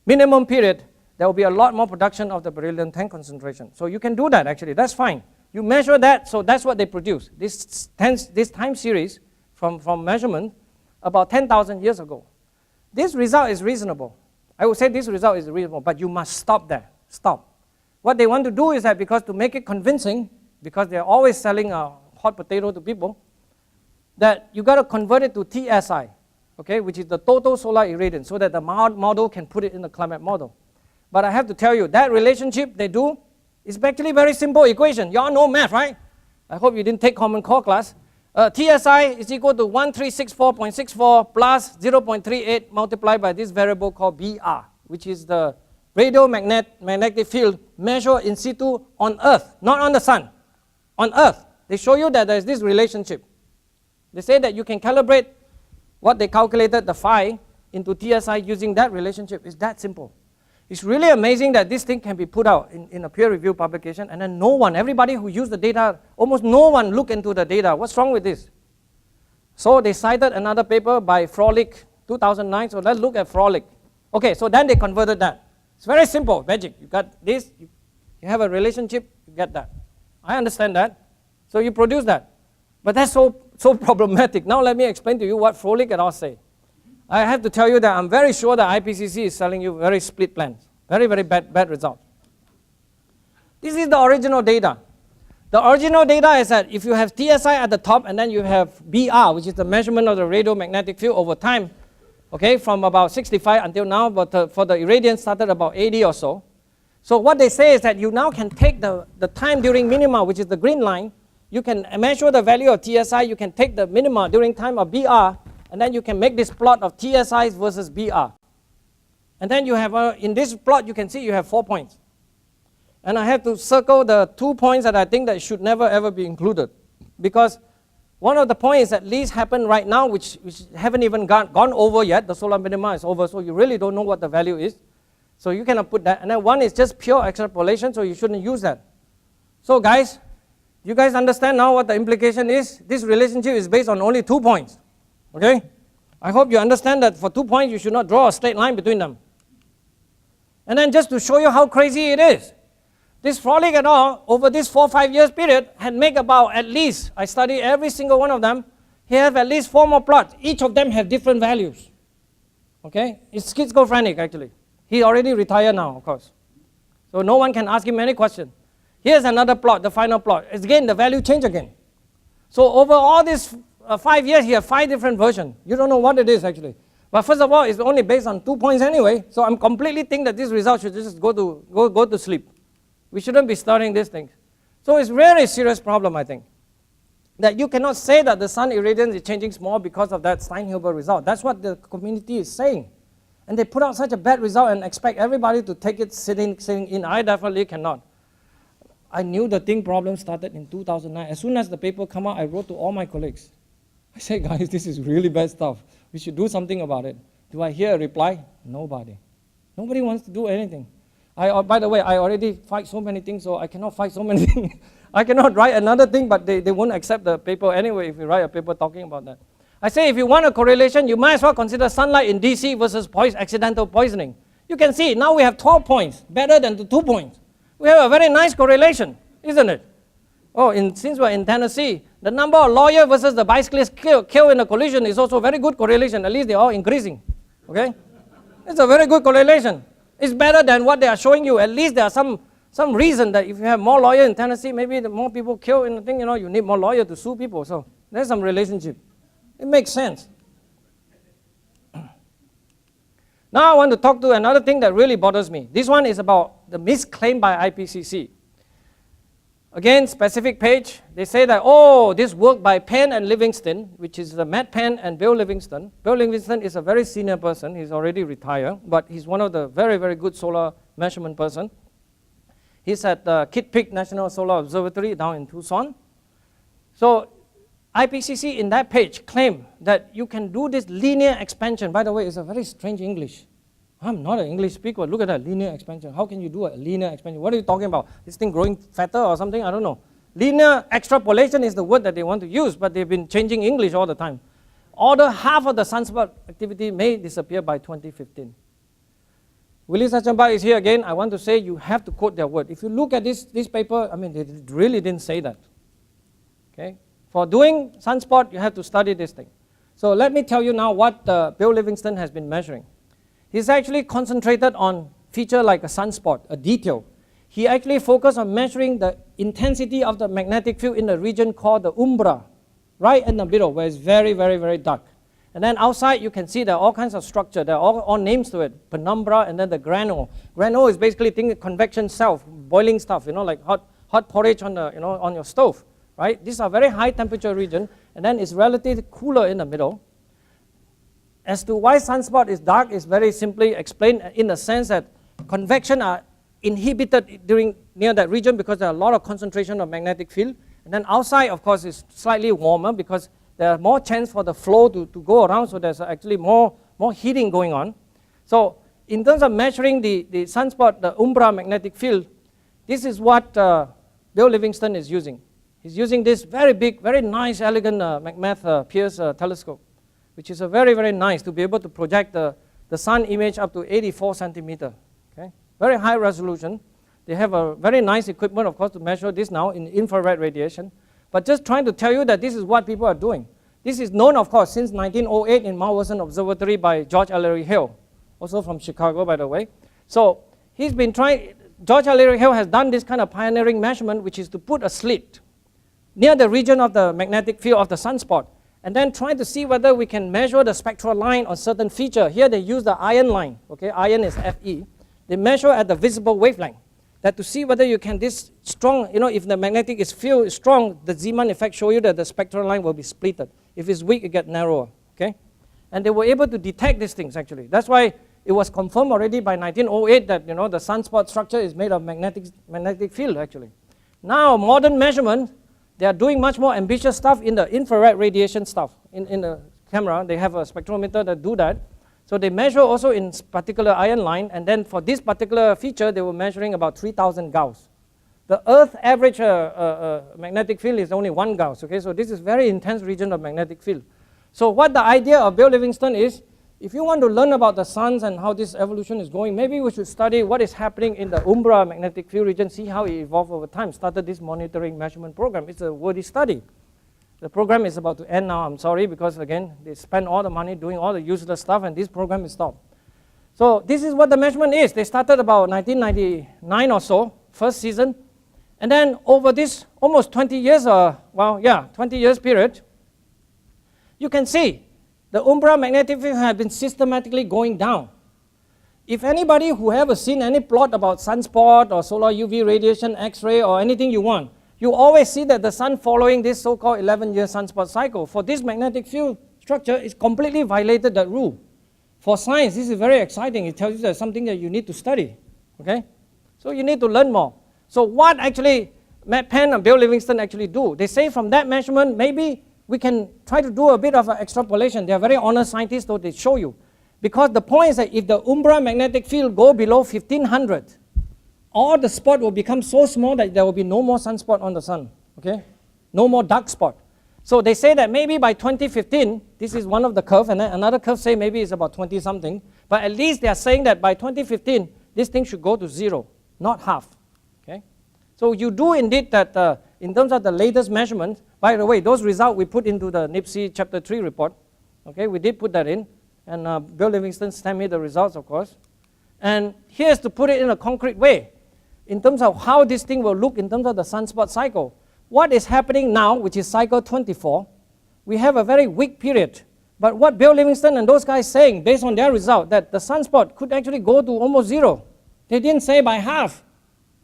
minimum period, there will be a lot more production of the beryllium-10 concentration. So you can do that actually, that's fine. You measure that, so that's what they produce. This time series from measurement about 10,000 years ago. This result is reasonable. I would say this result is reasonable, but you must stop there, stop. What they want to do is that because to make it convincing, because they're always selling a hot potato to people, that you got to convert it to TSI, okay, which is the total solar irradiance, so that the model can put it in the climate model. But I have to tell you, that relationship they do is actually very simple equation. You all know math, right? I hope you didn't take Common Core class. TSI is equal to 1364.64 plus 0.38 multiplied by this variable called BR, which is the radiomagnetic field measured in situ on Earth, not on the sun, on Earth. They show you that there's this relationship. They say that you can calibrate what they calculated, the phi, into TSI using that relationship. It's that simple. It's really amazing that this thing can be put out in a peer-reviewed publication, and then no one, everybody who used the data, almost no one looked into the data. What's wrong with this? So they cited another paper by Froelich, 2009, so let's look at Froelich. Okay, so then they converted that. It's very simple, magic. You got this, you have a relationship, you get that. I understand that. So you produce that. But that's so problematic. Now let me explain to you what Froelich et al. Say. I have to tell you that I'm very sure that IPCC is selling you very split plans. Very, very bad result. This is the original data. The original data is that if you have TSI at the top and then you have BR, which is the measurement of the radiomagnetic field over time, okay, from about 65 until now, but for the irradiance started about 80 or so. So what they say is that you now can take the time during minima, which is the green line, you can measure the value of TSI, you can take the minima during time of BR, and then you can make this plot of TSI versus BR. And then you have, in this plot, you can see you have 4 points. And I have to circle the 2 points that I think that should never ever be included. Because one of the points at least happened right now, which haven't even gone over yet. The solar minima is over, so you really don't know what the value is. So you cannot put that. And then one is just pure extrapolation, so you shouldn't use that. So guys, you guys understand now what the implication is? This relationship is based on only 2 points. Okay? I hope you understand that for 2 points, you should not draw a straight line between them. And then just to show you how crazy it is, this Froelich et al., over this 4-5 years period, had made about at least, I studied every single one of them, he have at least 4 more plots. Each of them have different values. Okay? It's schizophrenic actually. He already retired now, of course. So no one can ask him any question. Here's another plot, the final plot. It's again, the value change again. So over all these 5 years, he has 5 different versions. You don't know what it is actually. But first of all, it's only based on 2 points anyway. So I'm completely think that this result should just go to sleep. We shouldn't be studying these things. So it's really serious problem, I think. That you cannot say that the sun irradiance is changing small because of that Steinhuber result. That's what the community is saying. And they put out such a bad result and expect everybody to take it sitting in. I definitely cannot. I knew the thing problem started in 2009. As soon as the paper came out, I wrote to all my colleagues. I said, guys, this is really bad stuff. We should do something about it. Do I hear a reply? Nobody. Nobody wants to do anything. By the way, I already fight so many things, so I cannot fight so many things. I cannot write another thing, but they won't accept the paper anyway if you write a paper talking about that. I say if you want a correlation, you might as well consider sunlight in DC versus accidental poisoning. You can see now we have 12 points, better than the 2 points. We have a very nice correlation, isn't it? Oh, since we're in Tennessee, the number of lawyers versus the bicyclists killed in a collision is also a very good correlation. At least they're all increasing. Okay? It's a very good correlation. It's better than what they are showing you. At least there are some reason that if you have more lawyers in Tennessee, maybe the more people killed in the thing, you need more lawyers to sue people. So there's some relationship. It makes sense. Now I want to talk to another thing that really bothers me. This one is about the misclaim by IPCC. Again, specific page, they say that, oh, this work by Penn and Livingston, which is Matt Penn and Bill Livingston. Bill Livingston is a very senior person. He's already retired, but he's one of the very, very good solar measurement person. He's at the Kitt Peak National Solar Observatory down in Tucson. So IPCC in that page claim that you can do this linear expansion. By the way, it's a very strange English. I'm not an English speaker. Look at that, linear expansion. How can you do a linear expansion? What are you talking about? This thing growing fatter or something? I don't know. Linear extrapolation is the word that they want to use, but they've been changing English all the time. Order half of the sunspot activity may disappear by 2015. Willie is here again. I want to say you have to quote their word. If you look at this paper, I mean, they really didn't say that. Okay? For doing sunspot, you have to study this thing. So let me tell you now what Bill Livingston has been measuring. He's actually concentrated on feature like a sunspot, a detail. He actually focused on measuring the intensity of the magnetic field in the region called the umbra, right in the middle where it's very, very, very dark. And then outside you can see there are all kinds of structure. There are all names to it, penumbra and then the granule. Granule is basically convection self, boiling stuff, like hot porridge on on your stove, right? These are very high temperature region, and then it's relatively cooler in the middle. As to why sunspot is dark is very simply explained in the sense that convection are inhibited near that region because there are a lot of concentration of magnetic field. And then outside, of course, is slightly warmer because there are more chance for the flow to go around, so there's actually more heating going on. So in terms of measuring the sunspot, the umbra magnetic field, this is what Bill Livingston is using. He's using this very big, very nice, elegant McMath Pierce telescope, which is a very, very nice to be able to project the sun image up to 84 centimeter. Okay? Very high resolution. They have a very nice equipment, of course, to measure this now in infrared radiation. But just trying to tell you that this is what people are doing. This is known, of course, since 1908 in Mount Wilson Observatory by George Ellery Hill, also from Chicago, by the way. So he's been trying, George Ellery Hill has done this kind of pioneering measurement, which is to put a slit near the region of the magnetic field of the sunspot, and then try to see whether we can measure the spectral line on certain feature. Here they use the iron line, okay, iron is Fe. They measure at the visible wavelength, that to see whether you can, this strong, if the magnetic field is strong, the Zeeman effect show you that the spectral line will be splitted. If it's weak, it gets narrower, okay? And they were able to detect these things actually. That's why it was confirmed already by 1908 that, the sunspot structure is made of magnetic field actually. Now, modern measurement, they are doing much more ambitious stuff in the infrared radiation stuff. In the camera, they have a spectrometer that do that. So they measure also in particular iron line, and then for this particular feature, they were measuring about 3,000 Gauss. The Earth average magnetic field is only 1 Gauss, okay? So this is very intense region of magnetic field. So what the idea of Bill Livingston is, if you want to learn about the suns and how this evolution is going, maybe we should study what is happening in the umbra magnetic field region, see how it evolved over time. Started this monitoring measurement program. It's a worthy study. The program is about to end now, I'm sorry, because again, they spend all the money doing all the useless stuff and this program is stopped. So this is what the measurement is. They started about 1999 or so, first season. And then over this almost 20 years, 20 years period, you can see the umbra magnetic field has been systematically going down. If anybody who ever seen any plot about sunspot or solar UV radiation, X-ray or anything you want, you always see that the sun following this so-called 11-year sunspot cycle. For this magnetic field structure, it's completely violated that rule. For science, this is very exciting. It tells you there's something that you need to study, okay? So you need to learn more. So what actually Matt Penn and Bill Livingston actually do? They say from that measurement, maybe we can try to do a bit of an extrapolation. They are very honest scientists, so they show you. Because the point is that if the umbra magnetic field go below 1500, all the spot will become so small that there will be no more sunspot on the sun, okay? No more dark spot. So they say that maybe by 2015, this is one of the curve, and then another curve say maybe it's about 20 something, but at least they are saying that by 2015, this thing should go to 0, not half, okay? So you do indeed that in terms of the latest measurements, by the way, those results we put into the NIPSI Chapter 3 report, okay? We did put that in, and Bill Livingston sent me the results, of course. And here's to put it in a concrete way, in terms of how this thing will look in terms of the sunspot cycle. What is happening now, which is cycle 24, we have a very weak period. But what Bill Livingston and those guys saying, based on their result, that the sunspot could actually go to almost 0. They didn't say by half.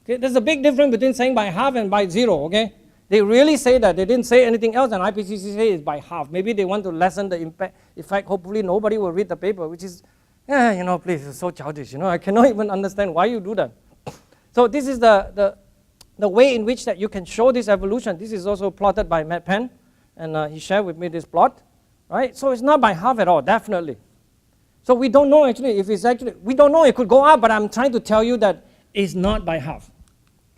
Okay? There's a big difference between saying by half and by 0, okay? They really say that. They didn't say anything else, and IPCC say it's by half. Maybe they want to lessen the impact. In fact, hopefully nobody will read the paper, which is, please, it's so childish. I cannot even understand why you do that. So this is the way in which that you can show this evolution. This is also plotted by Matt Penn, and he shared with me this plot, right? So it's not by half at all, definitely. So we don't know actually if it's actually, we don't know, it could go up, but I'm trying to tell you that it's not by half.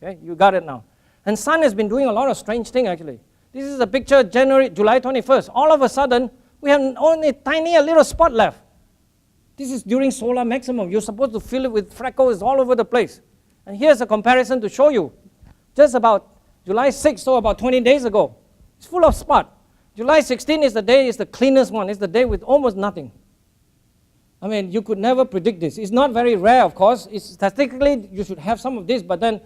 Okay, you got it now. And sun has been doing a lot of strange things actually. This is a picture July 21st. All of a sudden, we have only a tiny little spot left. This is during solar maximum. You're supposed to fill it with freckles all over the place. And here's a comparison to show you. Just about July 6th, so about 20 days ago, it's full of spot. July 16th is the cleanest one. It's the day with almost nothing. I mean, you could never predict this. It's not very rare, of course. Statistically, you should have some of this, but then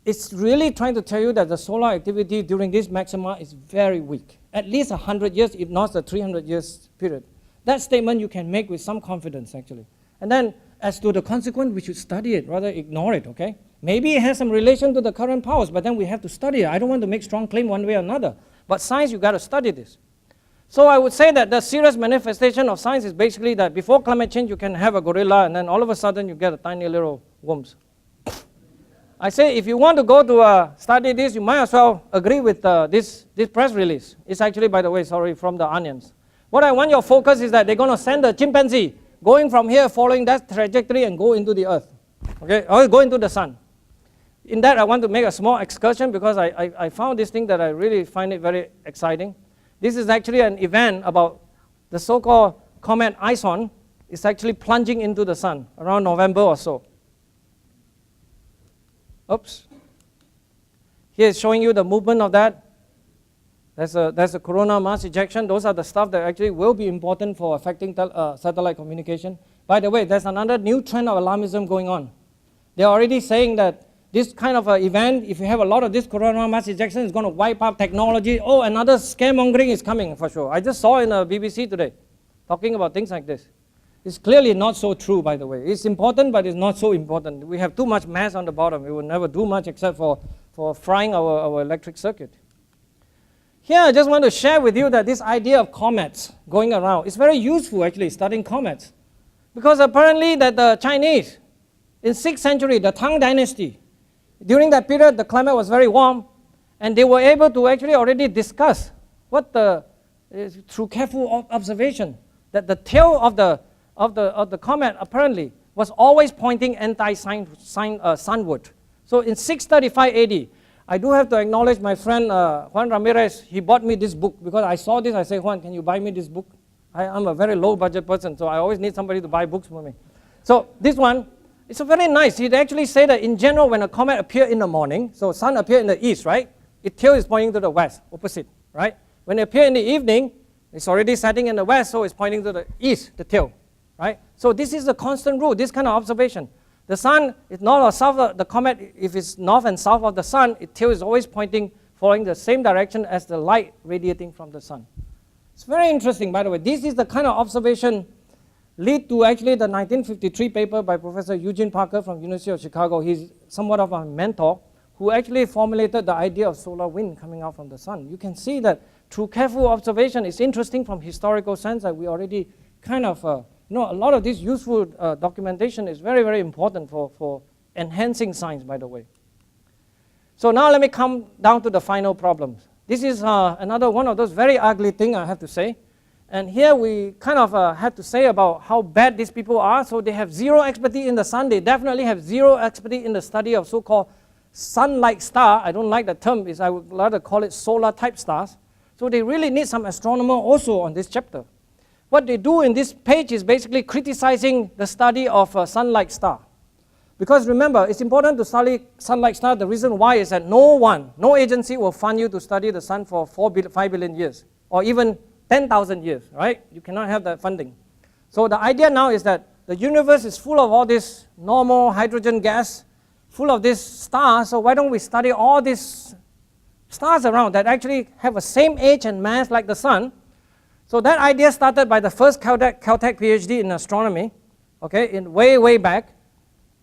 it's really trying to tell you that the solar activity during this maxima is very weak. At least 100 years, if not the 300 years period. That statement you can make with some confidence, actually. And then, as to the consequence, we should study it, rather ignore it, okay? Maybe it has some relation to the current powers, but then we have to study it. I don't want to make strong claim one way or another. But science, you got to study this. So I would say that the serious manifestation of science is basically that before climate change, you can have a gorilla, and then all of a sudden, you get a tiny little worms. I say, if you want to go to study this, you might as well agree with this press release. It's actually, by the way, sorry, from the Onions. What I want your focus is that they're going to send a chimpanzee going from here, following that trajectory, and go into the Earth, okay, or go into the sun. In that, I want to make a small excursion because I found this thing that I really find it very exciting. This is actually an event about the so-called comet Ison. It's actually plunging into the sun around November or so. Oops. Here is showing you the movement of that. There's a corona mass ejection. Those are the stuff that actually will be important for affecting satellite communication. By the way, there's another new trend of alarmism going on. They're already saying that this kind of event, if you have a lot of this corona mass ejection, it's going to wipe out technology. Oh, another scaremongering is coming for sure. I just saw in the BBC today, talking about things like this. It's clearly not so true, by the way. It's important, but it's not so important. We have too much mass on the bottom. We will never do much except for frying our electric circuit. Here, I just want to share with you that this idea of comets going around is very useful, actually, studying comets. Because apparently that the Chinese, in 6th century, the Tang Dynasty, during that period, the climate was very warm, and they were able to actually already discuss what through careful observation, that the tail of the comet apparently was always pointing sunward. So in 635 AD, I do have to acknowledge my friend Juan Ramirez. He bought me this book because I saw this. I said, Juan, can you buy me this book? I'm a very low budget person, so I always need somebody to buy books for me. So this one, it's a very nice. He'd actually say that in general, when a comet appears in the morning, so sun appears in the east, right? Its tail is pointing to the west, opposite, right? When it appears in the evening, it's already setting in the west, so it's pointing to the east, the tail, right? So this is a constant rule, this kind of observation. The sun is north or south of the comet. If it's north and south of the sun, its tail is always pointing, following the same direction as the light radiating from the sun. It's very interesting, by the way. This is the kind of observation lead to actually the 1953 paper by Professor Eugene Parker from University of Chicago. He's somewhat of a mentor who actually formulated the idea of solar wind coming out from the sun. You can see that through careful observation, it's interesting from historical sense that we already kind of, a lot of this useful documentation is very, very important for enhancing science, by the way. So now let me come down to the final problems. This is another one of those very ugly things, I have to say. And here we kind of had to say about how bad these people are. So they have zero expertise in the sun. They definitely have zero expertise in the study of so-called sun-like star. I don't like the term. I would rather call it solar-type stars. So they really need some astronomer also on this chapter. What they do in this page is basically criticizing the study of a sun-like star. Because remember, it's important to study sun-like star. The reason why is that no agency will fund you to study the sun for 5 billion years, or even 10,000 years, right? You cannot have that funding. So the idea now is that the universe is full of all this normal hydrogen gas, full of these stars, so why don't we study all these stars around that actually have the same age and mass like the sun? So that idea started by the first Caltech PhD in astronomy, okay, in way back,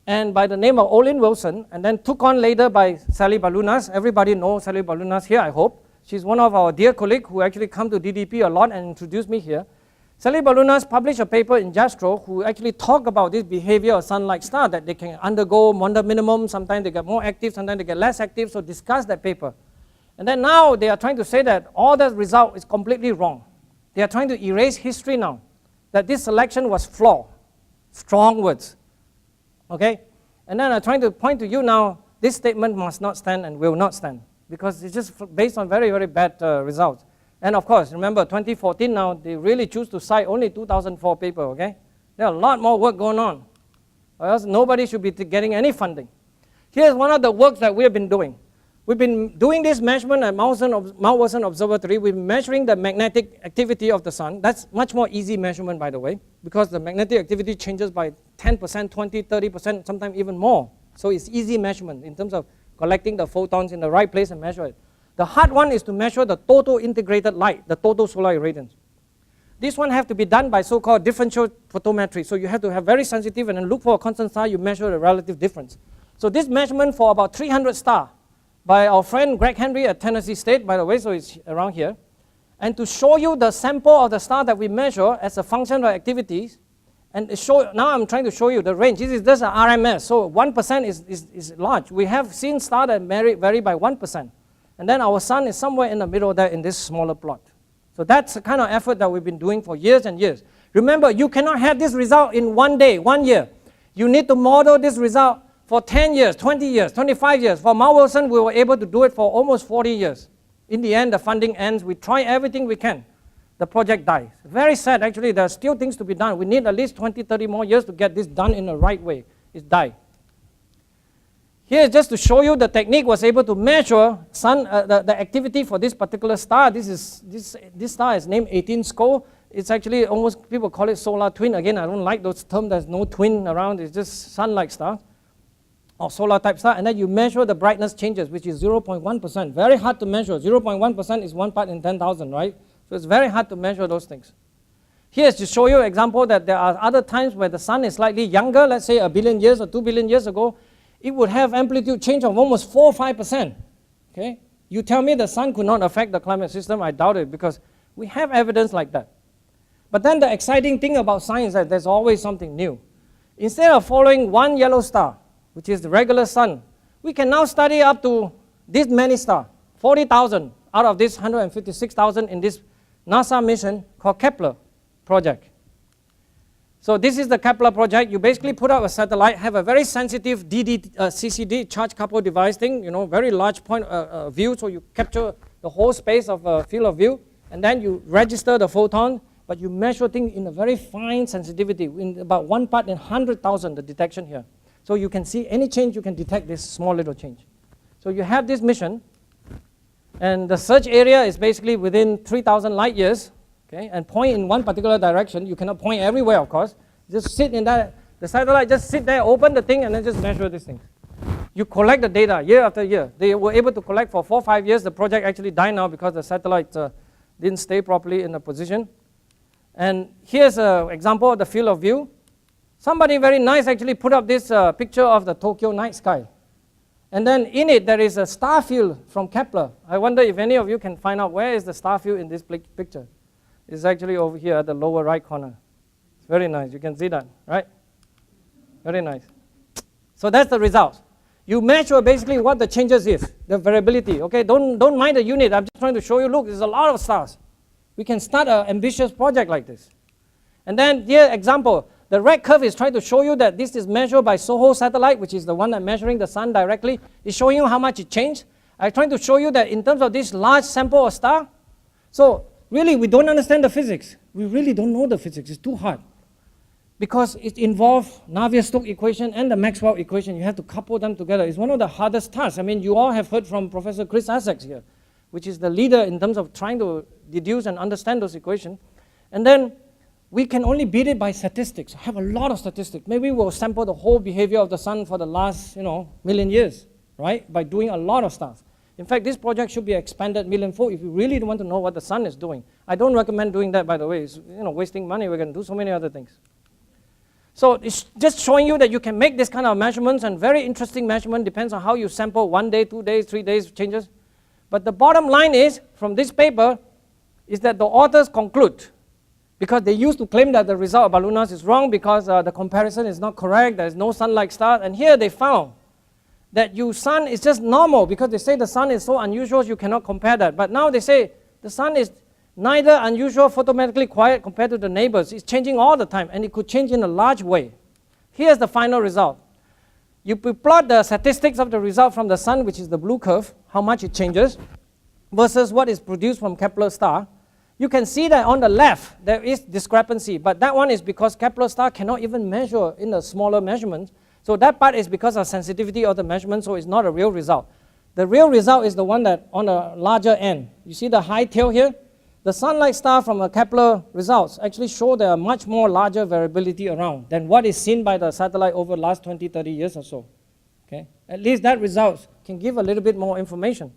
and by the name of Olin Wilson, and then took on later by Sally Balunas. Everybody knows Sally Balunas here, I hope. She's one of our dear colleagues who actually come to DDP a lot and introduced me here. Sally Balunas published a paper in Jastro who actually talk about this behavior of sun-like star, that they can undergo Maunder minimum, sometimes they get more active, sometimes they get less active, so discuss that paper. And then now they are trying to say that all that result is completely wrong. They are trying to erase history now, that this selection was flawed. Strong words. Okay? And then I'm trying to point to you now, this statement must not stand and will not stand, because it's just based on very bad results. And of course, remember 2014 now, they really choose to cite only 2004 paper, okay? There's a lot more work going on, or else nobody should be getting any funding. Here's one of the works that we have been doing. We've been doing this measurement at Mount Wilson Observatory. We're measuring the magnetic activity of the sun. That's much more easy measurement, by the way, because the magnetic activity changes by 10%, 20, 30%, sometimes even more. So it's easy measurement in terms of collecting the photons in the right place and measure it. The hard one is to measure the total integrated light, the total solar irradiance. This one has to be done by so-called differential photometry. So you have to have very sensitive and then look for a constant star, you measure the relative difference. So this measurement for about 300 stars by our friend Greg Henry at Tennessee State, by the way, so it's around here. And to show you the sample of the star that we measure as a function of activities, and now I'm trying to show you the range. This is just an RMS, so 1% is large. We have seen stars that vary by 1%. And then our sun is somewhere in the middle there in this smaller plot. So that's the kind of effort that we've been doing for years and years. Remember, you cannot have this result in 1 day, 1 year. You need to model this result for 10 years, 20 years, 25 years. For Mount Wilson, we were able to do it for almost 40 years. In the end, the funding ends. We try everything we can. The project dies. Very sad, actually. There are still things to be done. We need at least 20, 30 more years to get this done in the right way. It's died. Here is just to show you the technique was able to measure the activity for this particular star. This star is named 18 Sco. It's actually almost, people call it solar twin. Again, I don't like those terms. There's no twin around. It's just sun-like star or solar type star. And then you measure the brightness changes, which is 0.1%. Very hard to measure. 0.1% is 1 part in 10,000, right? So it's very hard to measure those things. Here's to show you an example that there are other times where the sun is slightly younger, let's say 1 billion years or 2 billion years ago. It would have amplitude change of almost 4 or 5%. Okay? You tell me the sun could not affect the climate system, I doubt it, because we have evidence like that. But then the exciting thing about science is that there's always something new. Instead of following one yellow star, which is the regular sun, we can now study up to this many stars, 40,000 out of this 156,000 in this NASA mission called Kepler project. So this is the Kepler project. You basically put up a satellite, have a very sensitive CCD, charge coupled device thing, you know, very large point view, so you capture the whole space of field of view, and then you register the photon, but you measure things in a very fine sensitivity, in about 1 part in 100,000, the detection here. So you can see any change, you can detect this small little change. So you have this mission, and the search area is basically within 3,000 light years. Okay, and point in one particular direction. You cannot point everywhere, of course. Just sit in that, the satellite, just sit there, open the thing, and then just measure these things. You collect the data year after year. They were able to collect for 4 or 5 years. The project actually died now because the satellite didn't stay properly in the position. And here's an example of the field of view. Somebody very nice actually put up this picture of the Tokyo night sky. And then in it, there is a star field from Kepler. I wonder if any of you can find out where is the star field in this picture. It's actually over here at the lower right corner. It's very nice. You can see that, right? Very nice. So that's the result. You measure basically what the changes is, the variability. Okay, don't mind the unit. I'm just trying to show you, look, there's a lot of stars. We can start an ambitious project like this. And then here, example, the red curve is trying to show you that this is measured by SOHO satellite, which is the one that measuring the sun directly. It's showing you how much it changed. I'm trying to show you that in terms of this large sample of star, so really we don't understand the physics. We really don't know the physics. It's too hard. Because it involves Navier-Stokes equation and the Maxwell equation. You have to couple them together. It's one of the hardest tasks. I mean, you all have heard from Professor Chris Essex here, which is the leader in terms of trying to deduce and understand those equations. And then we can only beat it by statistics. I have a lot of statistics. Maybe we'll sample the whole behavior of the sun for the last, million years, right? By doing a lot of stuff. In fact, this project should be expanded millionfold if you really want to know what the sun is doing. I don't recommend doing that, by the way. It's wasting money. We're going to do so many other things. So it's just showing you that you can make this kind of measurements, and very interesting measurement. Depends on how you sample, 1 day, 2 days, 3 days, changes. But the bottom line is, from this paper, is that the authors conclude, because they used to claim that the result of Balunas is wrong because the comparison is not correct, there's no sun-like star, and here they found that sun is just normal, because they say the sun is so unusual you cannot compare that. But now they say the sun is neither unusual, photometrically quiet compared to the neighbors. It's changing all the time, and it could change in a large way. Here's the final result. You plot the statistics of the result from the sun, which is the blue curve, how much it changes, versus what is produced from Kepler star. You can see that on the left, there is discrepancy, but that one is because Kepler star cannot even measure in the smaller measurements. So that part is because of sensitivity of the measurement, so it's not a real result. The real result is the one that on the larger end. You see the high tail here? The sun-like star from a Kepler results actually show there are much more larger variability around than what is seen by the satellite over the last 20, 30 years or so. Okay? At least that result can give a little bit more information.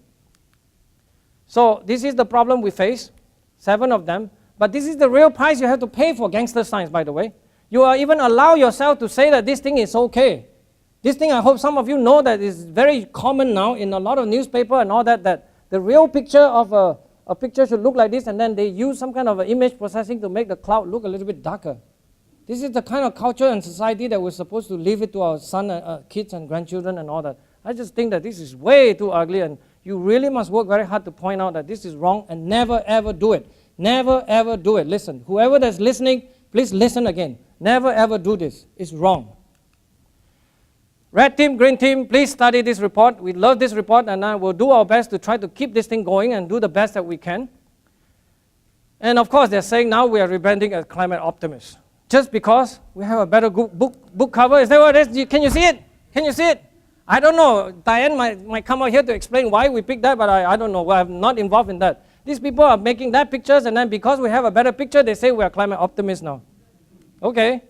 So this is the problem we face, 7 of them. But this is the real price you have to pay for gangster science, by the way. You are even allow yourself to say that this thing is okay. This thing, I hope some of you know that is very common now in a lot of newspaper and all that, that the real picture of a picture should look like this, and then they use some kind of image processing to make the cloud look a little bit darker. This is the kind of culture and society that we're supposed to leave it to our kids and grandchildren and all that. I just think that this is way too ugly, and you really must work very hard to point out that this is wrong, and never ever do it. Never ever do it. Listen, whoever that's listening, please listen again. Never ever do this. It's wrong. Red team, green team, please study this report. We love this report, and we'll do our best to try to keep this thing going and do the best that we can. And of course, they're saying now we are rebranding as climate optimists. Just because we have a better book cover. Is that what it is? Can you see it? Can you see it? I don't know. Diane might come out here to explain why we picked that, but I don't know. I'm not involved in that. These people are making that pictures, and then because we have a better picture, they say we are climate optimists now. Okay.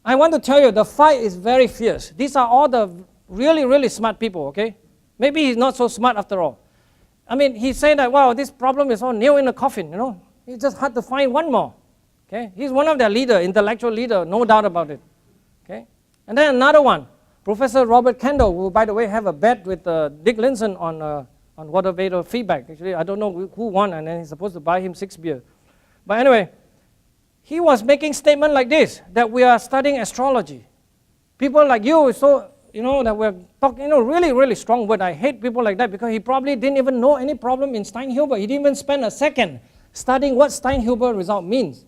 I want to tell you, the fight is very fierce. These are all the really, really smart people, okay? Maybe he's not so smart after all. I mean, he's saying that, wow, this problem is all nail in the coffin, It's just hard to find one more, okay? He's one of their leader, intellectual leader, no doubt about it, okay? And then another one, Professor Robert Kendall, who, by the way, have a bet with Dick Linson on water vapor feedback. Actually, I don't know who won, and then he's supposed to buy him 6 beers. But anyway, he was making statement like this, that we are studying astrology. People like you, so, that we're talking, really, really strong word. I hate people like that because he probably didn't even know any problem in Stein-Hilber. He didn't even spend a second studying what Stein-Hilber result means.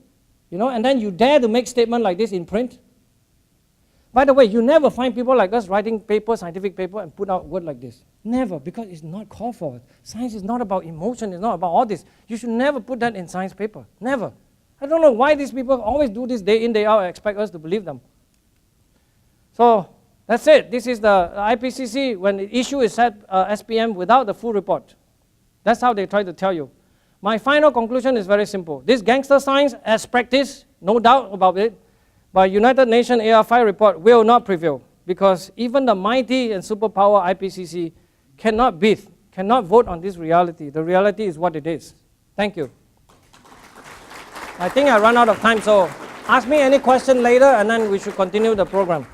And then you dare to make statement like this in print. By the way, you never find people like us writing paper, scientific paper, and put out word like this. Never, because it's not called for. Science is not about emotion, it's not about all this. You should never put that in science paper, never. I don't know why these people always do this day in, day out and expect us to believe them. So that's it. This is the IPCC when the issue is set SPM without the full report. That's how they try to tell you. My final conclusion is very simple. This gangster science as practiced, no doubt about it, by United Nations AR5 report will not prevail because even the mighty and superpower IPCC cannot vote on this reality. The reality is what it is. Thank you. I think I run out of time, so ask me any question later and then we should continue the program.